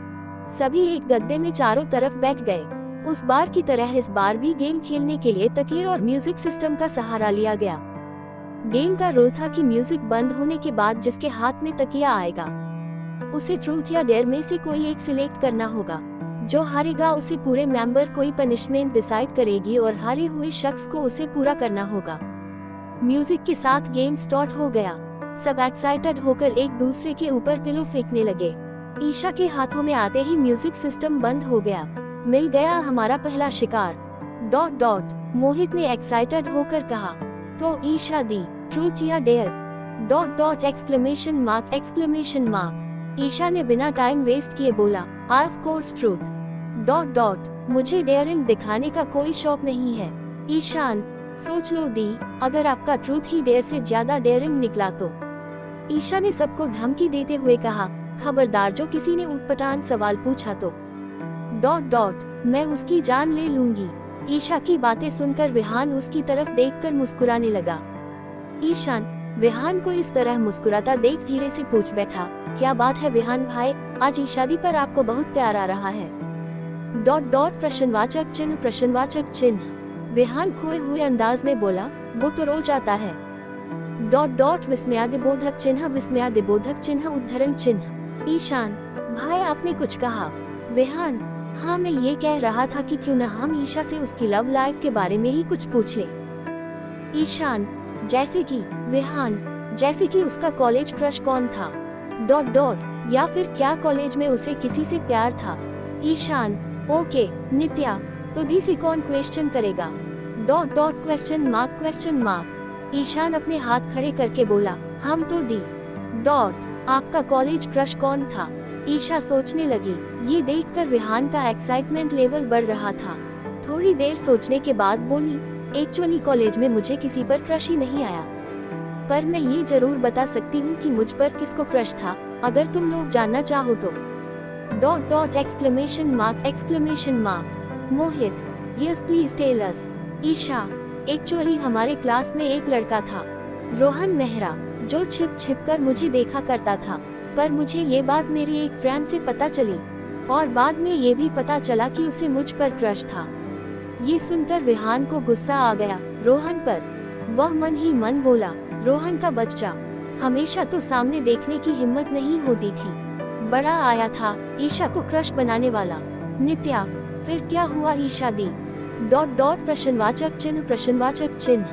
सभी एक गद्दे में चारों तरफ बैठ गए। उस बार की तरह इस बार भी गेम खेलने के लिए तकिए और म्यूजिक सिस्टम का सहारा लिया गया। गेम का रूल था कि म्यूजिक बंद होने के बाद जिसके हाथ में तकिया आएगा उसे ट्रूथ या डेयर में से कोई एक सिलेक्ट करना होगा। जो हारेगा उसे पूरे मेंबर कोई पनिशमेंट डिसाइड करेगी और हारे हुए शख्स को उसे पूरा करना होगा। म्यूजिक के साथ गेम स्टार्ट हो गया। सब एक्साइटेड होकर एक दूसरे के ऊपर पिलो फेंकने लगे। ईशा के हाथों में आते ही म्यूजिक सिस्टम बंद हो गया। मिल गया हमारा पहला शिकार। ... मोहित ने एक्साइटेड होकर कहा। तो ईशा दी, ट्रूथ या डेयर? ... Exclamation mark. ईशा ने बिना टाइम वेस्ट किए बोला, ऑफ कोर्स ट्रूथ ... मुझे डेयरिंग दिखाने का कोई शौक नहीं है। ईशान, सोच लो दी, अगर आपका ट्रूथ ही डेयर से ज्यादा डेयरिंग निकला तो। ईशा ने सबको धमकी देते हुए कहा, खबरदार जो किसी ने उटपटांग सवाल पूछा तो ... मैं उसकी जान ले लूंगी। ईशा की बातें सुनकर विहान उसकी तरफ देखकर मुस्कुराने लगा। ईशान विहान को इस तरह मुस्कुराता देख धीरे से पूछ बैठा, क्या बात है विहान भाई, आज ईशादी पर आपको बहुत प्यार आ रहा है? ... प्रश्नवाचक चिन्ह। विहान खोए हुए अंदाज में बोला, वो तो रोज आता है... ... विस्मयादिबोधक चिन्ह उद्धरण चिन्ह। ईशान, भाई आपने कुछ कहा? विहान, हाँ मैं ये कह रहा था कि क्यों न हम ईशा से उसकी लव लाइफ के बारे में ही कुछ पूछ लें। ईशान, जैसे कि? विहान, जैसे कि उसका कॉलेज क्रश कौन था... या फिर क्या कॉलेज में उसे किसी से प्यार था? ईशान, ओके नित्या, तो दी से कौन क्वेश्चन करेगा... क्वेश्चन मार्क। ईशान अपने हाथ खड़े करके बोला, हम तो दी... आपका कॉलेज क्रश कौन था? ईशा सोचने लगी। ये देखकर विहान का एक्साइटमेंट लेवल बढ़ रहा था। थोड़ी देर सोचने के बाद बोली, एक्चुअली कॉलेज में मुझे किसी पर क्रश ही नहीं आया, पर मैं ये जरूर बता सकती हूँ कि मुझ पर किसको क्रश था, अगर तुम लोग जानना चाहो तो... exclamation mark. Mohit, yes please tell us. Isha, actually हमारे क्लास में एक लड़का था, रोहन मेहरा, जो छिप छिप कर मुझे देखा करता था, पर मुझे ये बात मेरी एक फ्रेंड से पता चली और बाद में ये भी पता चला कि उसे मुझ पर क्रश था। ये सुनकर विहान को गुस्सा आ गया रोहन पर। वह मन ही मन बोला, रोहन का बच्चा, हमेशा तो सामने देखने की हिम्मत नहीं होती थी, बड़ा आया था ईशा को क्रश बनाने वाला। नित्या, फिर क्या हुआ ईशा दी... प्रश्नवाचक चिन्ह।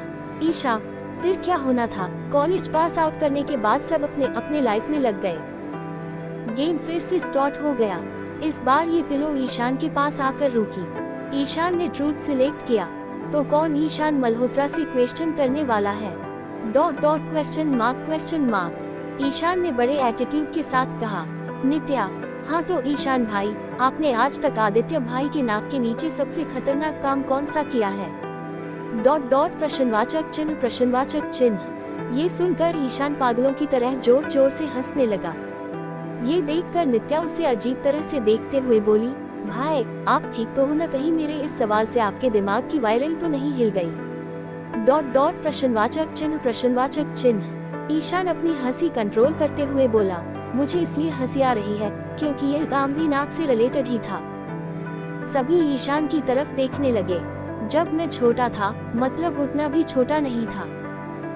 ईशा, फिर क्या होना था? कॉलेज पास आउट करने के बाद सब अपने अपने लाइफ में लग गए। गेम फिर से स्टार्ट हो गया। इस बार ये पिलो ईशान के पास आकर रुकी। ईशान ने ट्रूथ सिलेक्ट किया, तो कौन ईशान मल्होत्रा से क्वेश्चन करने वाला है... क्वेश्चन मार्क। ईशान ने बड़े एटीट्यूड के साथ कहा। नित्या, हाँ तो ईशान भाई, आपने आज तक आदित्य भाई के नाक के नीचे सबसे खतरनाक काम कौन सा किया है... प्रश्नवाचक चिन्ह। ये सुनकर ईशान पागलों की तरह जोर जोर से हंसने लगा। ये देखकर नित्या उसे अजीब तरह से देखते हुए बोली, भाई आप ठीक तो हो ना, कहीं मेरे इस सवाल से आपके दिमाग की वायरिंग तो नहीं हिल गई... प्रश्नवाचक चिन्ह। ईशान अपनी हंसी कंट्रोल करते हुए बोला, मुझे इसलिए हंसी आ रही है क्योंकि यह काम भी नाक से रिलेटेड ही था। सभी ईशान की तरफ देखने लगे। जब मैं छोटा था, मतलब उतना भी छोटा नहीं था,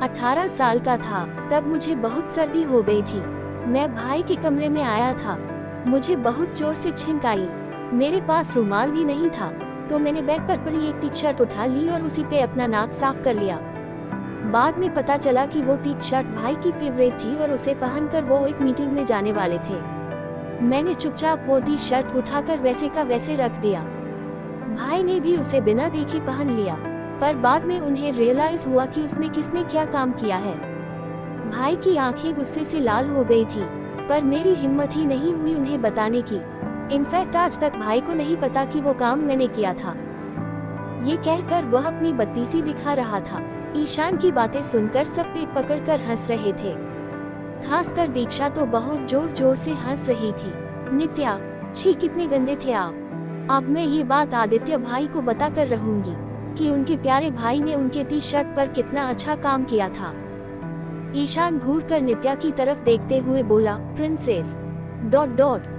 18 साल का था, तब मुझे बहुत सर्दी हो गई थी। मैं भाई के कमरे में आया था, मुझे बहुत जोर से छींक आई। मेरे पास रुमाल भी नहीं था, तो मैंने बेड पर पड़ी एक टी शर्ट उठा ली और उसी पे अपना नाक साफ कर लिया। बाद में पता चला कि वो टी शर्ट भाई की फेवरेट थी और उसे पहनकर वो एक मीटिंग में जाने वाले थे। मैंने चुपचाप वो टी शर्ट उठाकर वैसे का वैसे रख दिया। भाई ने भी उसे बिना देखे पहन लिया, पर बाद में उन्हें रियलाइज हुआ कि उसमें किसने क्या काम किया है। भाई की आंखें गुस्से से लाल हो गई थी, पर मेरी हिम्मत ही नहीं हुई उन्हें बताने की। इनफैक्ट आज तक भाई को नहीं पता कि वो काम मैंने किया था। ये कहकर वह अपनी बत्तीसी दिखा रहा था। ईशान की बातें सुनकर सब पेट पकड़कर हंस रहे थे, खासकर दीक्षा तो बहुत जोर जोर से हंस रही थी। नित्या, छी कितने गंदे थे आप। अब मैं ये बात आदित्य भाई को बता कर रहूंगी कि उनके प्यारे भाई ने उनके टी शर्ट पर कितना अच्छा काम किया था। ईशान घूर कर नित्या की तरफ देखते हुए बोला, प्रिंसेस ...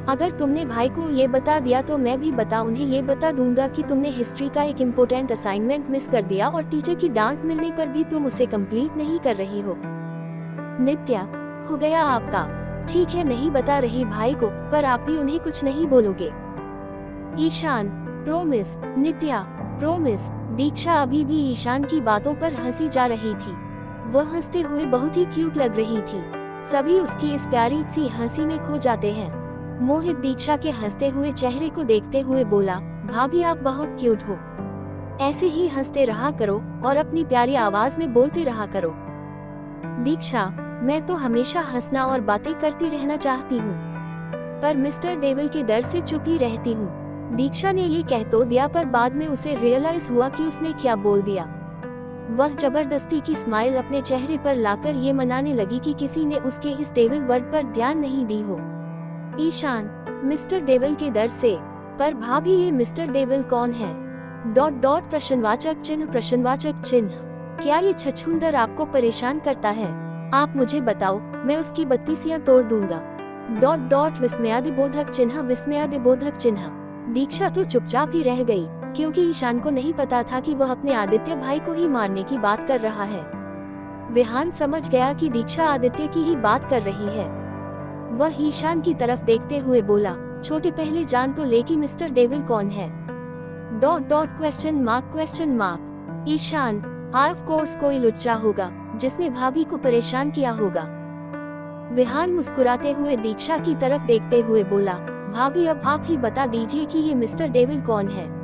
अगर तुमने भाई को ये बता दिया तो मैं भी उन्हें ये बता दूंगा कि तुमने हिस्ट्री का एक इम्पोर्टेंट असाइनमेंट मिस कर दिया और टीचर की डांट मिलने पर भी तुम उसे कंप्लीट नहीं कर रही हो। नित्या, हो गया आपका। ठीक है, नहीं बता रही भाई को, पर आप भी उन्हें कुछ नहीं बोलोगे। ईशान, प्रोमिस। नित्या, प्रोमिस। दीक्षा अभी भी ईशान की बातों पर हंसी जा रही थी। वह हंसते हुए बहुत ही क्यूट लग रही थी। सभी उसकी इस प्यारी सी हंसी में खो जाते हैं। मोहित दीक्षा के हंसते हुए चेहरे को देखते हुए बोला, भाभी आप बहुत क्यूट हो, ऐसे ही हंसते रहा करो और अपनी प्यारी आवाज में बोलते रहा करो। दीक्षा, मैं तो हमेशा हंसना और बातें करती रहना चाहती हूँ, पर मिस्टर देवल के डर से चुप ही रहती हूँ। दीक्षा ने ये कह तो दिया, पर बाद में उसे रियलाइज हुआ कि उसने क्या बोल दिया। वह जबरदस्ती की स्माइल अपने चेहरे पर लाकर ये मनाने लगी कि किसी ने उसके इस डेविल वर्ड पर ध्यान नहीं दी हो। ईशान, मिस्टर देवल के डर से? पर भाभी ये मिस्टर देवल कौन है? ... प्रश्नवाचक चिन्ह। क्या ये छछूंदर आपको परेशान करता है? आप मुझे बताओ, मैं उसकी बत्तीसियां तोड़ दूंगा ... विस्मयादिबोधक चिन्ह। दीक्षा तो चुपचाप ही रह गई, क्योंकि ईशान को नहीं पता था कि वह अपने आदित्य भाई को ही मारने की बात कर रहा है। विहान समझ गया कि दीक्षा आदित्य की ही बात कर रही है। वह ईशान की तरफ देखते हुए बोला, छोटे पहले जान तो ले कि मिस्टर देवल कौन है? ... ईशान, ऑफ कोर्स कोई लुच्चा होगा जिसने भाभी को परेशान किया होगा। विहान मुस्कुराते हुए दीक्षा की तरफ देखते हुए बोला, भाभी अब आप ही बता दीजिए कि ये मिस्टर देवल कौन है? ...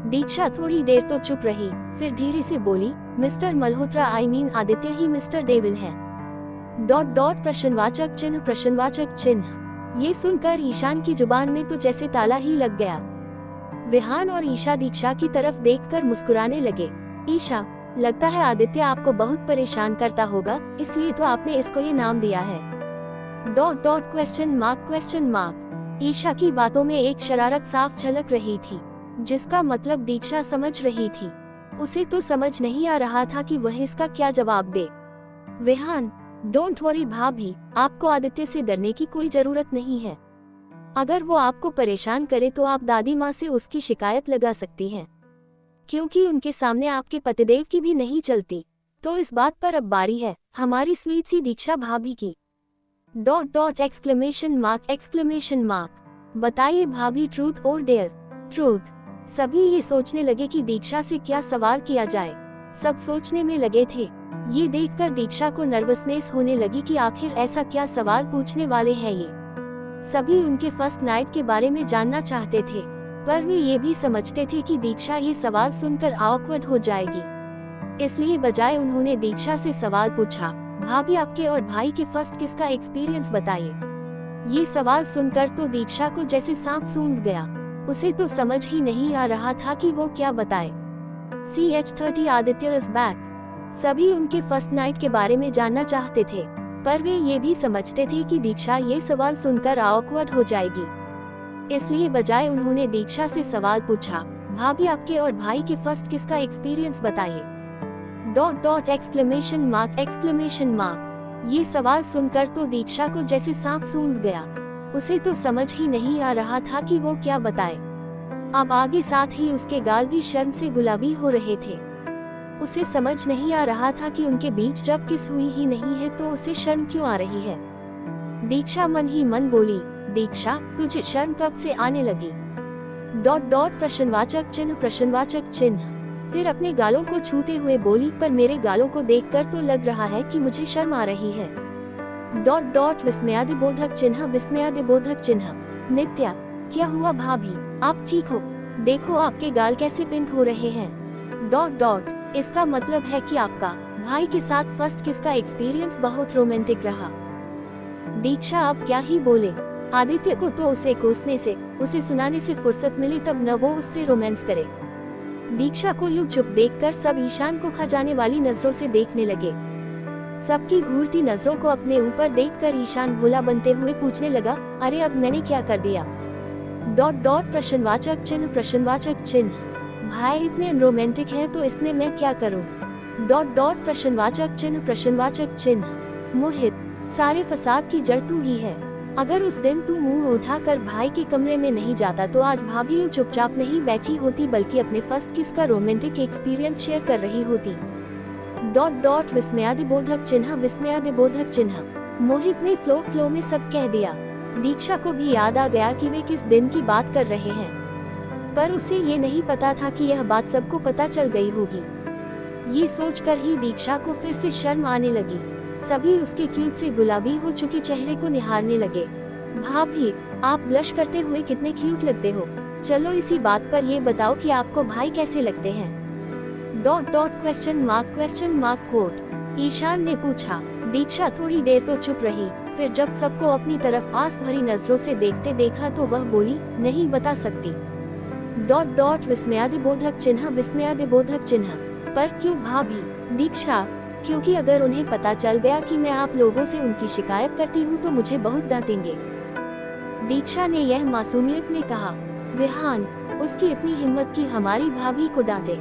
दीक्षा थोड़ी देर तो चुप रही, फिर धीरे से बोली, मिस्टर मल्होत्रा आदित्य ही मिस्टर देवल है। ... प्रश्नवाचक चिन्ह। ये सुनकर ईशान की जुबान में तो जैसे ताला ही लग गया। विहान और ईशा दीक्षा की तरफ देखकर मुस्कुराने लगे। ईशा, लगता है आदित्य आपको बहुत परेशान करता होगा, इसलिए तो आपने इसको ये नाम दिया है। ... ईशा की बातों में एक शरारत साफ झलक रही थी, जिसका मतलब दीक्षा समझ रही थी। उसे तो समझ नहीं आ रहा था कि वह इसका क्या जवाब दे। विहान, डोंट वरी भाभी, आपको आदित्य से डरने की कोई जरूरत नहीं है। अगर वो आपको परेशान करे तो आप दादी माँ से उसकी शिकायत लगा सकती हैं, क्योंकि उनके सामने आपके पतिदेव की भी नहीं चलती। तो इस बात पर अब बारी है हमारी स्वीट सी दीक्षा भाभी की। ... बताइए भाभी, ट्रूथ और डेयर? ट्रूथ। सभी ये सोचने लगे कि दीक्षा से क्या सवाल किया जाए। सब सोचने में लगे थे। ये देखकर दीक्षा को नर्वसनेस होने लगी कि आखिर ऐसा क्या सवाल पूछने वाले हैं ये। सभी उनके फर्स्ट नाइट के बारे में जानना चाहते थे, पर वे ये भी समझते थे कि दीक्षा ये सवाल सुनकर ऑकवर्ड हो जाएगी। इसलिए बजाय उन्होंने दीक्षा से सवाल पूछा, भाभी आपके और भाई के फर्स्ट किस का एक्सपीरियंस बताइए। ये सवाल सुनकर तो दीक्षा को जैसे सांप सूंघ गया। उसे तो समझ ही नहीं आ रहा था कि वो क्या बताए। CH30 Aditya is back. सभी उनके फर्स्ट नाइट के बारे में जानना चाहते थे, पर वे ये भी समझते थे कि दीक्षा ये सवाल सुनकर ऑकवर्ड हो जाएगी। इसलिए बजाय उन्होंने दीक्षा से सवाल पूछा, भाभी आपके और भाई के फर्स्ट किस का एक्सपीरियंस बताइए। ... ये सवाल सुनकर तो दीक्षा को जैसे सांप सूंघ गया। उसे तो समझ ही नहीं आ रहा था कि वो क्या बताए। अब आगे साथ ही उसके गाल भी शर्म से गुलाबी हो रहे थे। उसे समझ नहीं आ रहा था कि उनके बीच जब किस हुई ही नहीं है तो उसे शर्म क्यों आ रही है। दीक्षा मन ही मन बोली, दीक्षा तुझे शर्म कब से आने लगी? ... प्रश्नवाचक चिन्ह। फिर अपने गालों को छूते हुए बोली, पर मेरे गालों को देखकर तो लग रहा है कि मुझे शर्म आ रही है। ... विस्मयादिबोधक चिन्ह। नित्या, क्या हुआ भाभी, आप ठीक हो? देखो आपके गाल कैसे पिंक हो रहे हैं। डॉट डॉट इसका मतलब है कि आपका भाई के साथ फर्स्ट किस का एक्सपीरियंस बहुत रोमांटिक रहा। दीक्षा अब क्या ही बोले। आदित्य को तो उसे कोसने से, उसे सुनाने से फुर्सत मिली तब न वो उससे रोमांस करे। दीक्षा को यूं चुप देखकर सब ईशान को खा जाने वाली नजरों से देखने लगे। सबकी घूरती नजरों को अपने ऊपर देखकर ईशान भोला बनते हुए पूछने लगा, अरे अब मैंने क्या कर दिया? डॉट डॉट प्रश्नवाचक चिन्ह प्रश्नवाचक चिन्ह। भाई इतने रोमांटिक हैं तो इसमें मैं क्या करूं? डॉट डॉट प्रश्नवाचक चिन्ह प्रश्नवाचक चिन्ह। मोहित, सारे फसाद की जड़ तू ही है। अगर उस दिन तू मुंह उठाकर भाई के कमरे में नहीं जाता तो आज भाभी यूं चुपचाप नहीं बैठी होती बल्कि अपने फर्स्ट किस का रोमांटिक एक्सपीरियंस शेयर कर रही होती। डॉट डॉट विस्मयादिबोधक चिन्ह विस्मयादिबोधक चिन्ह। मोहित ने फ्लो में सब कह दिया। दीक्षा को भी याद आ गया कि वे किस दिन की बात कर रहे हैं, पर उसे ये नहीं पता था कि यह बात सबको पता चल गई होगी। ये सोचकर ही दीक्षा को फिर से शर्म आने लगी। सभी उसके क्यूट से गुलाबी हो चुके चेहरे को निहारने लगे। भाभी, आप ब्लश करते हुए कितने क्यूट लगते हो। चलो इसी बात पर ये बताओ कि आपको भाई कैसे लगते हैं। Dot dot question mark quote. Ishaan ने पूछा। दीक्षा थोड़ी देर तो चुप रही, फिर जब सबको अपनी तरफ आस भरी नजरों से देखते देखा तो वह बोली, नहीं बता सकती। डॉट डॉट विस्मयादिबोधक चिन्ह विस्मयादिबोधक चिन्ह। पर क्यों भाभी? दीक्षा, क्योंकि अगर उन्हें पता चल गया कि मैं आप लोगों से उनकी शिकायत करती हूँ तो मुझे बहुत डांटेंगे। दीक्षा ने यह मासूमियत में कहा। विहान, उसकी इतनी हिम्मत कि हमारी भाभी को डांटे।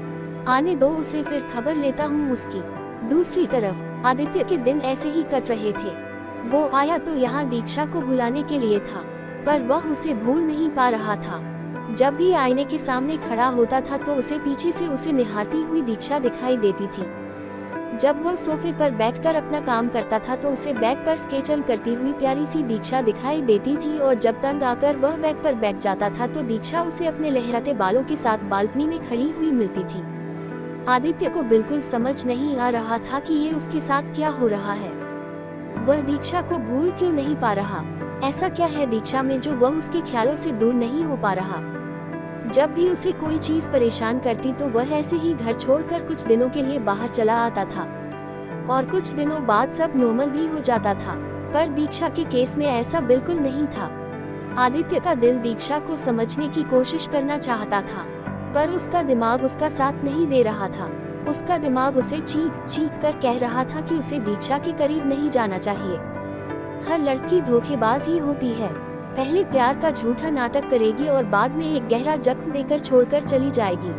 आने दो उसे, फिर खबर लेता हूँ उसकी। दूसरी तरफ आदित्य के दिन ऐसे ही कट रहे थे। वो आया तो यहाँ दीक्षा को भुलाने के लिए था, पर वह उसे भूल नहीं पा रहा था। जब भी आईने के सामने खड़ा होता था तो उसे पीछे से उसे निहारती हुई दीक्षा दिखाई देती थी। जब वह सोफे पर बैठकर अपना काम करता था तो उसे बेड पर स्केचल करती हुई प्यारी सी दीक्षा दिखाई देती थी, और जब तंग आकर वह बेड पर बैठ जाता था तो दीक्षा उसे अपने लहराते बालों के साथ बालकनी में खड़ी हुई मिलती थी। आदित्य को बिल्कुल समझ नहीं आ रहा था कि ये उसके साथ क्या हो रहा है। वह दीक्षा को भूल क्यों नहीं पा रहा? ऐसा क्या है दीक्षा में जो वह उसके ख्यालों से दूर नहीं हो पा रहा? जब भी उसे कोई चीज परेशान करती तो वह ऐसे ही घर छोड़कर कुछ दिनों के लिए बाहर चला आता था, और कुछ दिनों बाद सब नॉर्मल भी हो जाता था। पर दीक्षा के केस में ऐसा बिल्कुल नहीं था। आदित्य का दिल दीक्षा को समझने की कोशिश करना चाहता था, पर उसका दिमाग उसका साथ नहीं दे रहा था। उसका दिमाग उसे चीख कर कह रहा था कि उसे दीक्षा के करीब नहीं जाना चाहिए। हर लड़की धोखेबाज ही होती है। पहले प्यार का झूठा नाटक करेगी और बाद में एक गहरा जख्म देकर छोड़कर चली जाएगी।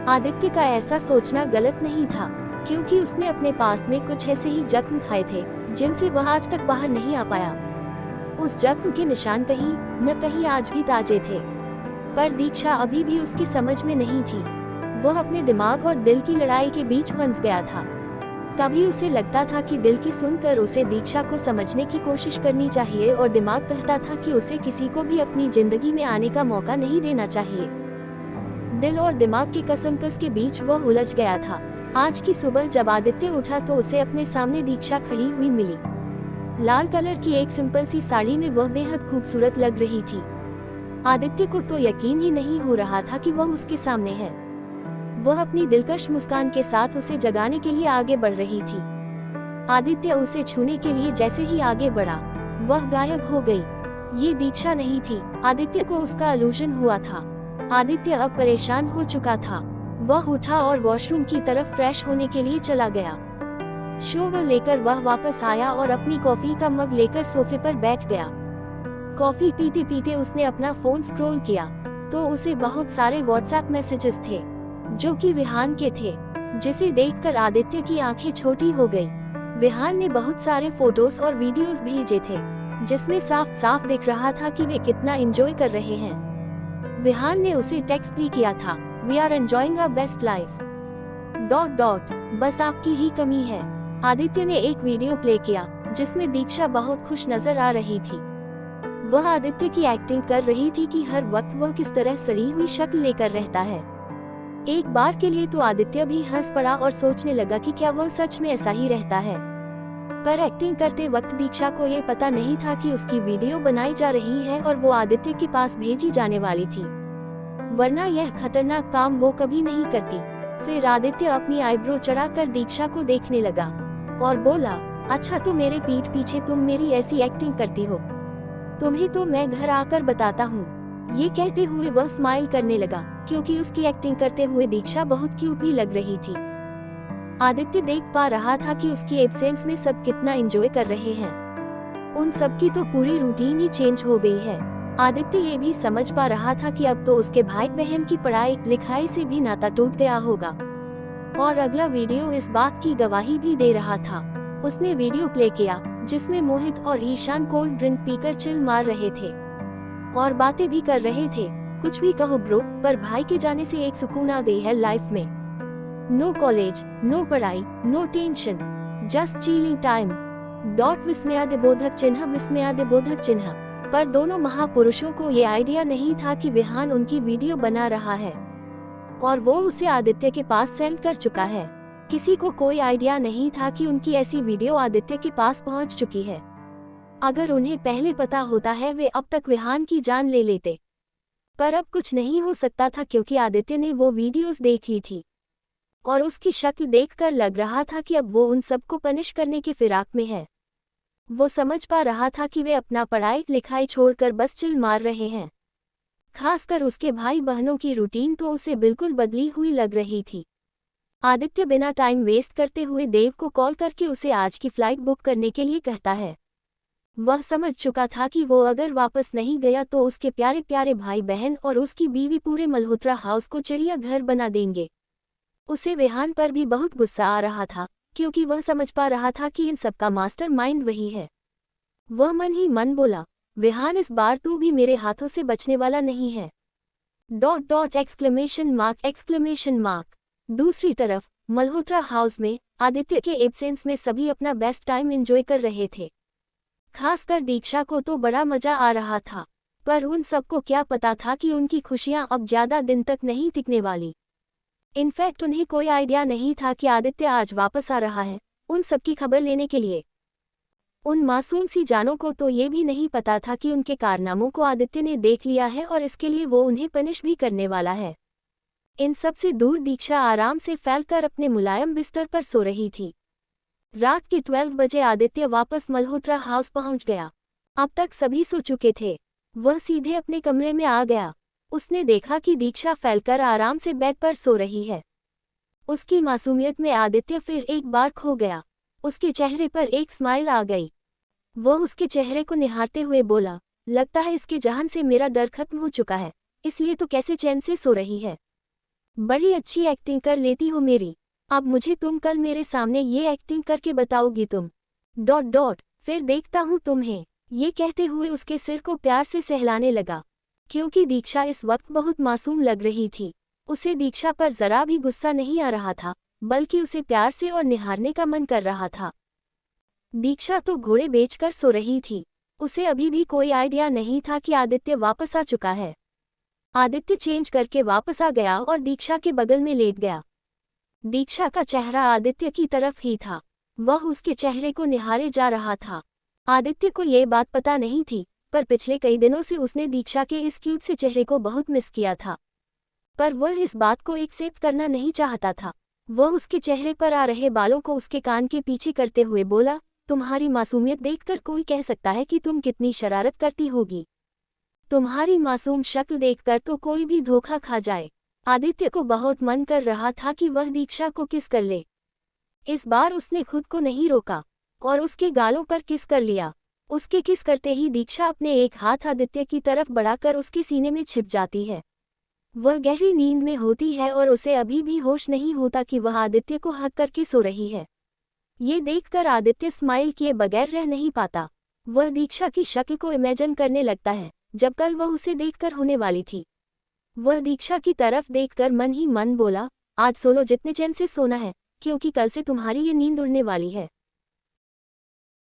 आदित्य का ऐसा सोचना गलत नहीं था, क्योंकि उसने अपने पास में कुछ ऐसे ही जख्म खाए थे जिनसे वह आज तक बाहर नहीं आ पाया। उस जख्म के निशान कहीं न कहीं आज भी ताजे थे, पर दीक्षा अभी भी उसकी समझ में नहीं थी। वह अपने दिमाग और दिल की लड़ाई के बीच फंस गया था। कभी उसे लगता था कि दिल की सुनकर उसे दीक्षा को समझने की कोशिश करनी चाहिए, और दिमाग कहता था कि उसे किसी को भी अपनी जिंदगी में आने का मौका नहीं देना चाहिए। दिल और दिमाग की कसमकस के बीच वह उलझ गया था। आज की सुबह जब आदित्य उठा तो उसे अपने सामने दीक्षा खड़ी हुई मिली। लाल कलर की एक सिंपल सी साड़ी में वह बेहद खूबसूरत लग रही थी। आदित्य को तो यकीन ही नहीं हो रहा था कि वह उसके सामने है। वह अपनी दिलकश मुस्कान के साथ उसे जगाने के लिए आगे बढ़ रही थी। आदित्य उसे छूने के लिए जैसे ही आगे बढ़ा, वह गायब हो गई। ये दीक्षा नहीं थी। आदित्य को उसका इल्यूजन हुआ था। आदित्य अब परेशान हो चुका था। वह उठा और वॉशरूम की तरफ फ्रेश होने के लिए चला गया। शॉवर लेकर वह वापस आया और अपनी कॉफी का मग लेकर सोफे पर बैठ गया। कॉफी पीते पीते उसने अपना फोन स्क्रॉल किया तो उसे बहुत सारे व्हाट्सएप मैसेजेस थे जो कि विहान के थे, जिसे देखकर आदित्य की आंखें छोटी हो गई। विहान ने बहुत सारे फोटोज और वीडियोस भेजे थे जिसमें साफ साफ दिख रहा था कि वे कितना एंजॉय कर रहे हैं। विहान ने उसे टेक्स्ट भी किया था, we are enjoying a best life dot dot बस आपकी ही कमी है। आदित्य ने एक वीडियो प्ले किया जिसमें दीक्षा बहुत खुश नजर आ रही थी। वह आदित्य की एक्टिंग कर रही थी कि हर वक्त वह किस तरह सड़ी हुई शक्ल लेकर रहता है। एक बार के लिए तो आदित्य भी हंस पड़ा और सोचने लगा कि क्या वह सच में ऐसा ही रहता है। पर एक्टिंग करते वक्त दीक्षा को ये पता नहीं था कि उसकी वीडियो बनाई जा रही है और वो आदित्य के पास भेजी जाने वाली थी, वरना यह खतरनाक काम वो कभी नहीं करती। फिर आदित्य अपनी आईब्रो चढ़ाकर दीक्षा को देखने लगा और बोला, अच्छा तो मेरे पीठ पीछे तुम मेरी ऐसी एक्टिंग करती हो, तुम्हें तो मैं घर आकर बताता हूँ। ये कहते हुए वह स्माइल करने लगा, क्योंकि उसकी एक्टिंग करते हुए दीक्षा बहुत क्यूट भी लग रही थी। आदित्य देख पा रहा था कि उसकी एब्सेंस में सब कितना एंजॉय कर रहे हैं। उन सब की तो पूरी रूटीन ही चेंज हो गई है। आदित्य ये भी समझ पा रहा था कि अब तो उसके भाई बहन की पढ़ाई लिखाई से भी नाता टूट गया होगा। और अगला वीडियो इस बात की गवाही भी दे रहा था। उसने वीडियो प्ले किया जिसमें मोहित और ईशान कोल्ड ड्रिंक पीकर चिल मार रहे थे और बातें भी कर रहे थे। कुछ भी कहो ब्रो, पर भाई के जाने से एक सुकून आ गई है लाइफ में। नो कॉलेज, नो पढ़ाई, no tension, just chilling time. विस्मयादिबोधक चिन्ह। पर दोनों महापुरुषों को ये आइडिया नहीं था कि विहान उनकी वीडियो बना रहा है और वो उसे आदित्य के पास सेंड कर चुका है। किसी को कोई आइडिया नहीं था कि उनकी ऐसी वीडियो आदित्य के पास पहुंच चुकी है। अगर उन्हें पहले पता होता है वे अब तक विहान की जान ले लेते, पर अब कुछ नहीं हो सकता था क्योंकि आदित्य ने वो वीडियोस देख ली थी और उसकी शक्ल देखकर लग रहा था कि अब वो उन सबको पनिश करने के फिराक में है। वो समझ पा रहा था कि वे अपना पढ़ाई लिखाई छोड़कर बस चिल मार रहे हैं। खासकर उसके भाई बहनों की रूटीन तो उसे बिल्कुल बदली हुई लग रही थी। आदित्य बिना टाइम वेस्ट करते हुए देव को कॉल करके उसे आज की फ्लाइट बुक करने के लिए कहता है। वह समझ चुका था कि वो अगर वापस नहीं गया तो उसके प्यारे प्यारे भाई बहन और उसकी बीवी पूरे मल्होत्रा हाउस को चिड़ियाघर बना देंगे। उसे विहान पर भी बहुत गुस्सा आ रहा था, क्योंकि वह समझ पा रहा था कि इन सब का मास्टरमाइंड वही है। वह मन ही मन बोला, विहान इस बार तू भी मेरे हाथों से बचने वाला नहीं है। ... दूसरी तरफ मल्होत्रा हाउस में आदित्य के एब्सेंस में सभी अपना बेस्ट टाइम एंजॉय कर रहे थे। खासकर दीक्षा को तो बड़ा मजा आ रहा था, पर उन सबको क्या पता था कि उनकी खुशियां अब ज्यादा दिन तक नहीं टिकने वाली। इनफैक्ट उन्हें कोई आइडिया नहीं था कि आदित्य आज वापस आ रहा है उन सबकी खबर लेने के लिए। उन मासूम सी जानों को तो ये भी नहीं पता था कि उनके कारनामों को आदित्य ने देख लिया है और इसके लिए वो उन्हें पनिश भी करने वाला है। इन सब से दूर दीक्षा आराम से फैलकर अपने मुलायम बिस्तर पर सो रही थी। रात के 12 बजे आदित्य वापस मल्होत्रा हाउस पहुंच गया। अब तक सभी सो चुके थे। वह सीधे अपने कमरे में आ गया। उसने देखा कि दीक्षा फैलकर आराम से बेड पर सो रही है। उसकी मासूमियत में आदित्य फिर एक बार खो गया। उसके चेहरे पर एक स्माइल आ गई। वह उसके चेहरे को निहारते हुए बोला, लगता है इसके जहन से मेरा डर खत्म हो चुका है, इसलिए तो कैसे चैन से सो रही है। बड़ी अच्छी एक्टिंग कर लेती हो मेरी। अब मुझे तुम कल मेरे सामने ये एक्टिंग करके बताओगी तुम... ... फिर देखता हूँ तुम्हें। ये कहते हुए उसके सिर को प्यार से सहलाने लगा, क्योंकि दीक्षा इस वक्त बहुत मासूम लग रही थी। उसे दीक्षा पर जरा भी गुस्सा नहीं आ रहा था, बल्कि उसे प्यार से और निहारने का मन कर रहा था। दीक्षा तो घोड़े बेचकर सो रही थी। उसे अभी भी कोई आइडिया नहीं था कि आदित्य वापस आ चुका है। आदित्य चेंज करके वापस आ गया और दीक्षा के बगल में लेट गया। दीक्षा का चेहरा आदित्य की तरफ ही था। वह उसके चेहरे को निहारे जा रहा था। आदित्य को ये बात पता नहीं थी, पर पिछले कई दिनों से उसने दीक्षा के इस क्यूट से चेहरे को बहुत मिस किया था। पर वह इस बात को एक्सेप्ट करना नहीं चाहता था। वह उसके चेहरे पर आ रहे बालों को उसके कान के पीछे करते हुए बोला, तुम्हारी मासूमियत देखकर कोई कह सकता है कि तुम कितनी शरारत करती होगी। तुम्हारी मासूम शक्ल देखकर तो कोई भी धोखा खा जाए। आदित्य को बहुत मन कर रहा था कि वह दीक्षा को किस कर ले। इस बार उसने खुद को नहीं रोका और उसके गालों पर किस कर लिया। उसके किस करते ही दीक्षा अपने एक हाथ आदित्य की तरफ बढ़ाकर उसके सीने में छिप जाती है। वह गहरी नींद में होती है और उसे अभी भी होश नहीं होता कि वह आदित्य को हक करके सो रही है। ये देखकर आदित्य स्माइल किए बगैर रह नहीं पाता। वह दीक्षा की शक्ल को इमेजिन करने लगता है जब कल वह उसे देखकर होने वाली थी। वह दीक्षा की तरफ देखकर मन ही मन बोला, आज सो लो जितने चैन से सोना है, क्योंकि कल से तुम्हारी ये नींद उड़ने वाली है।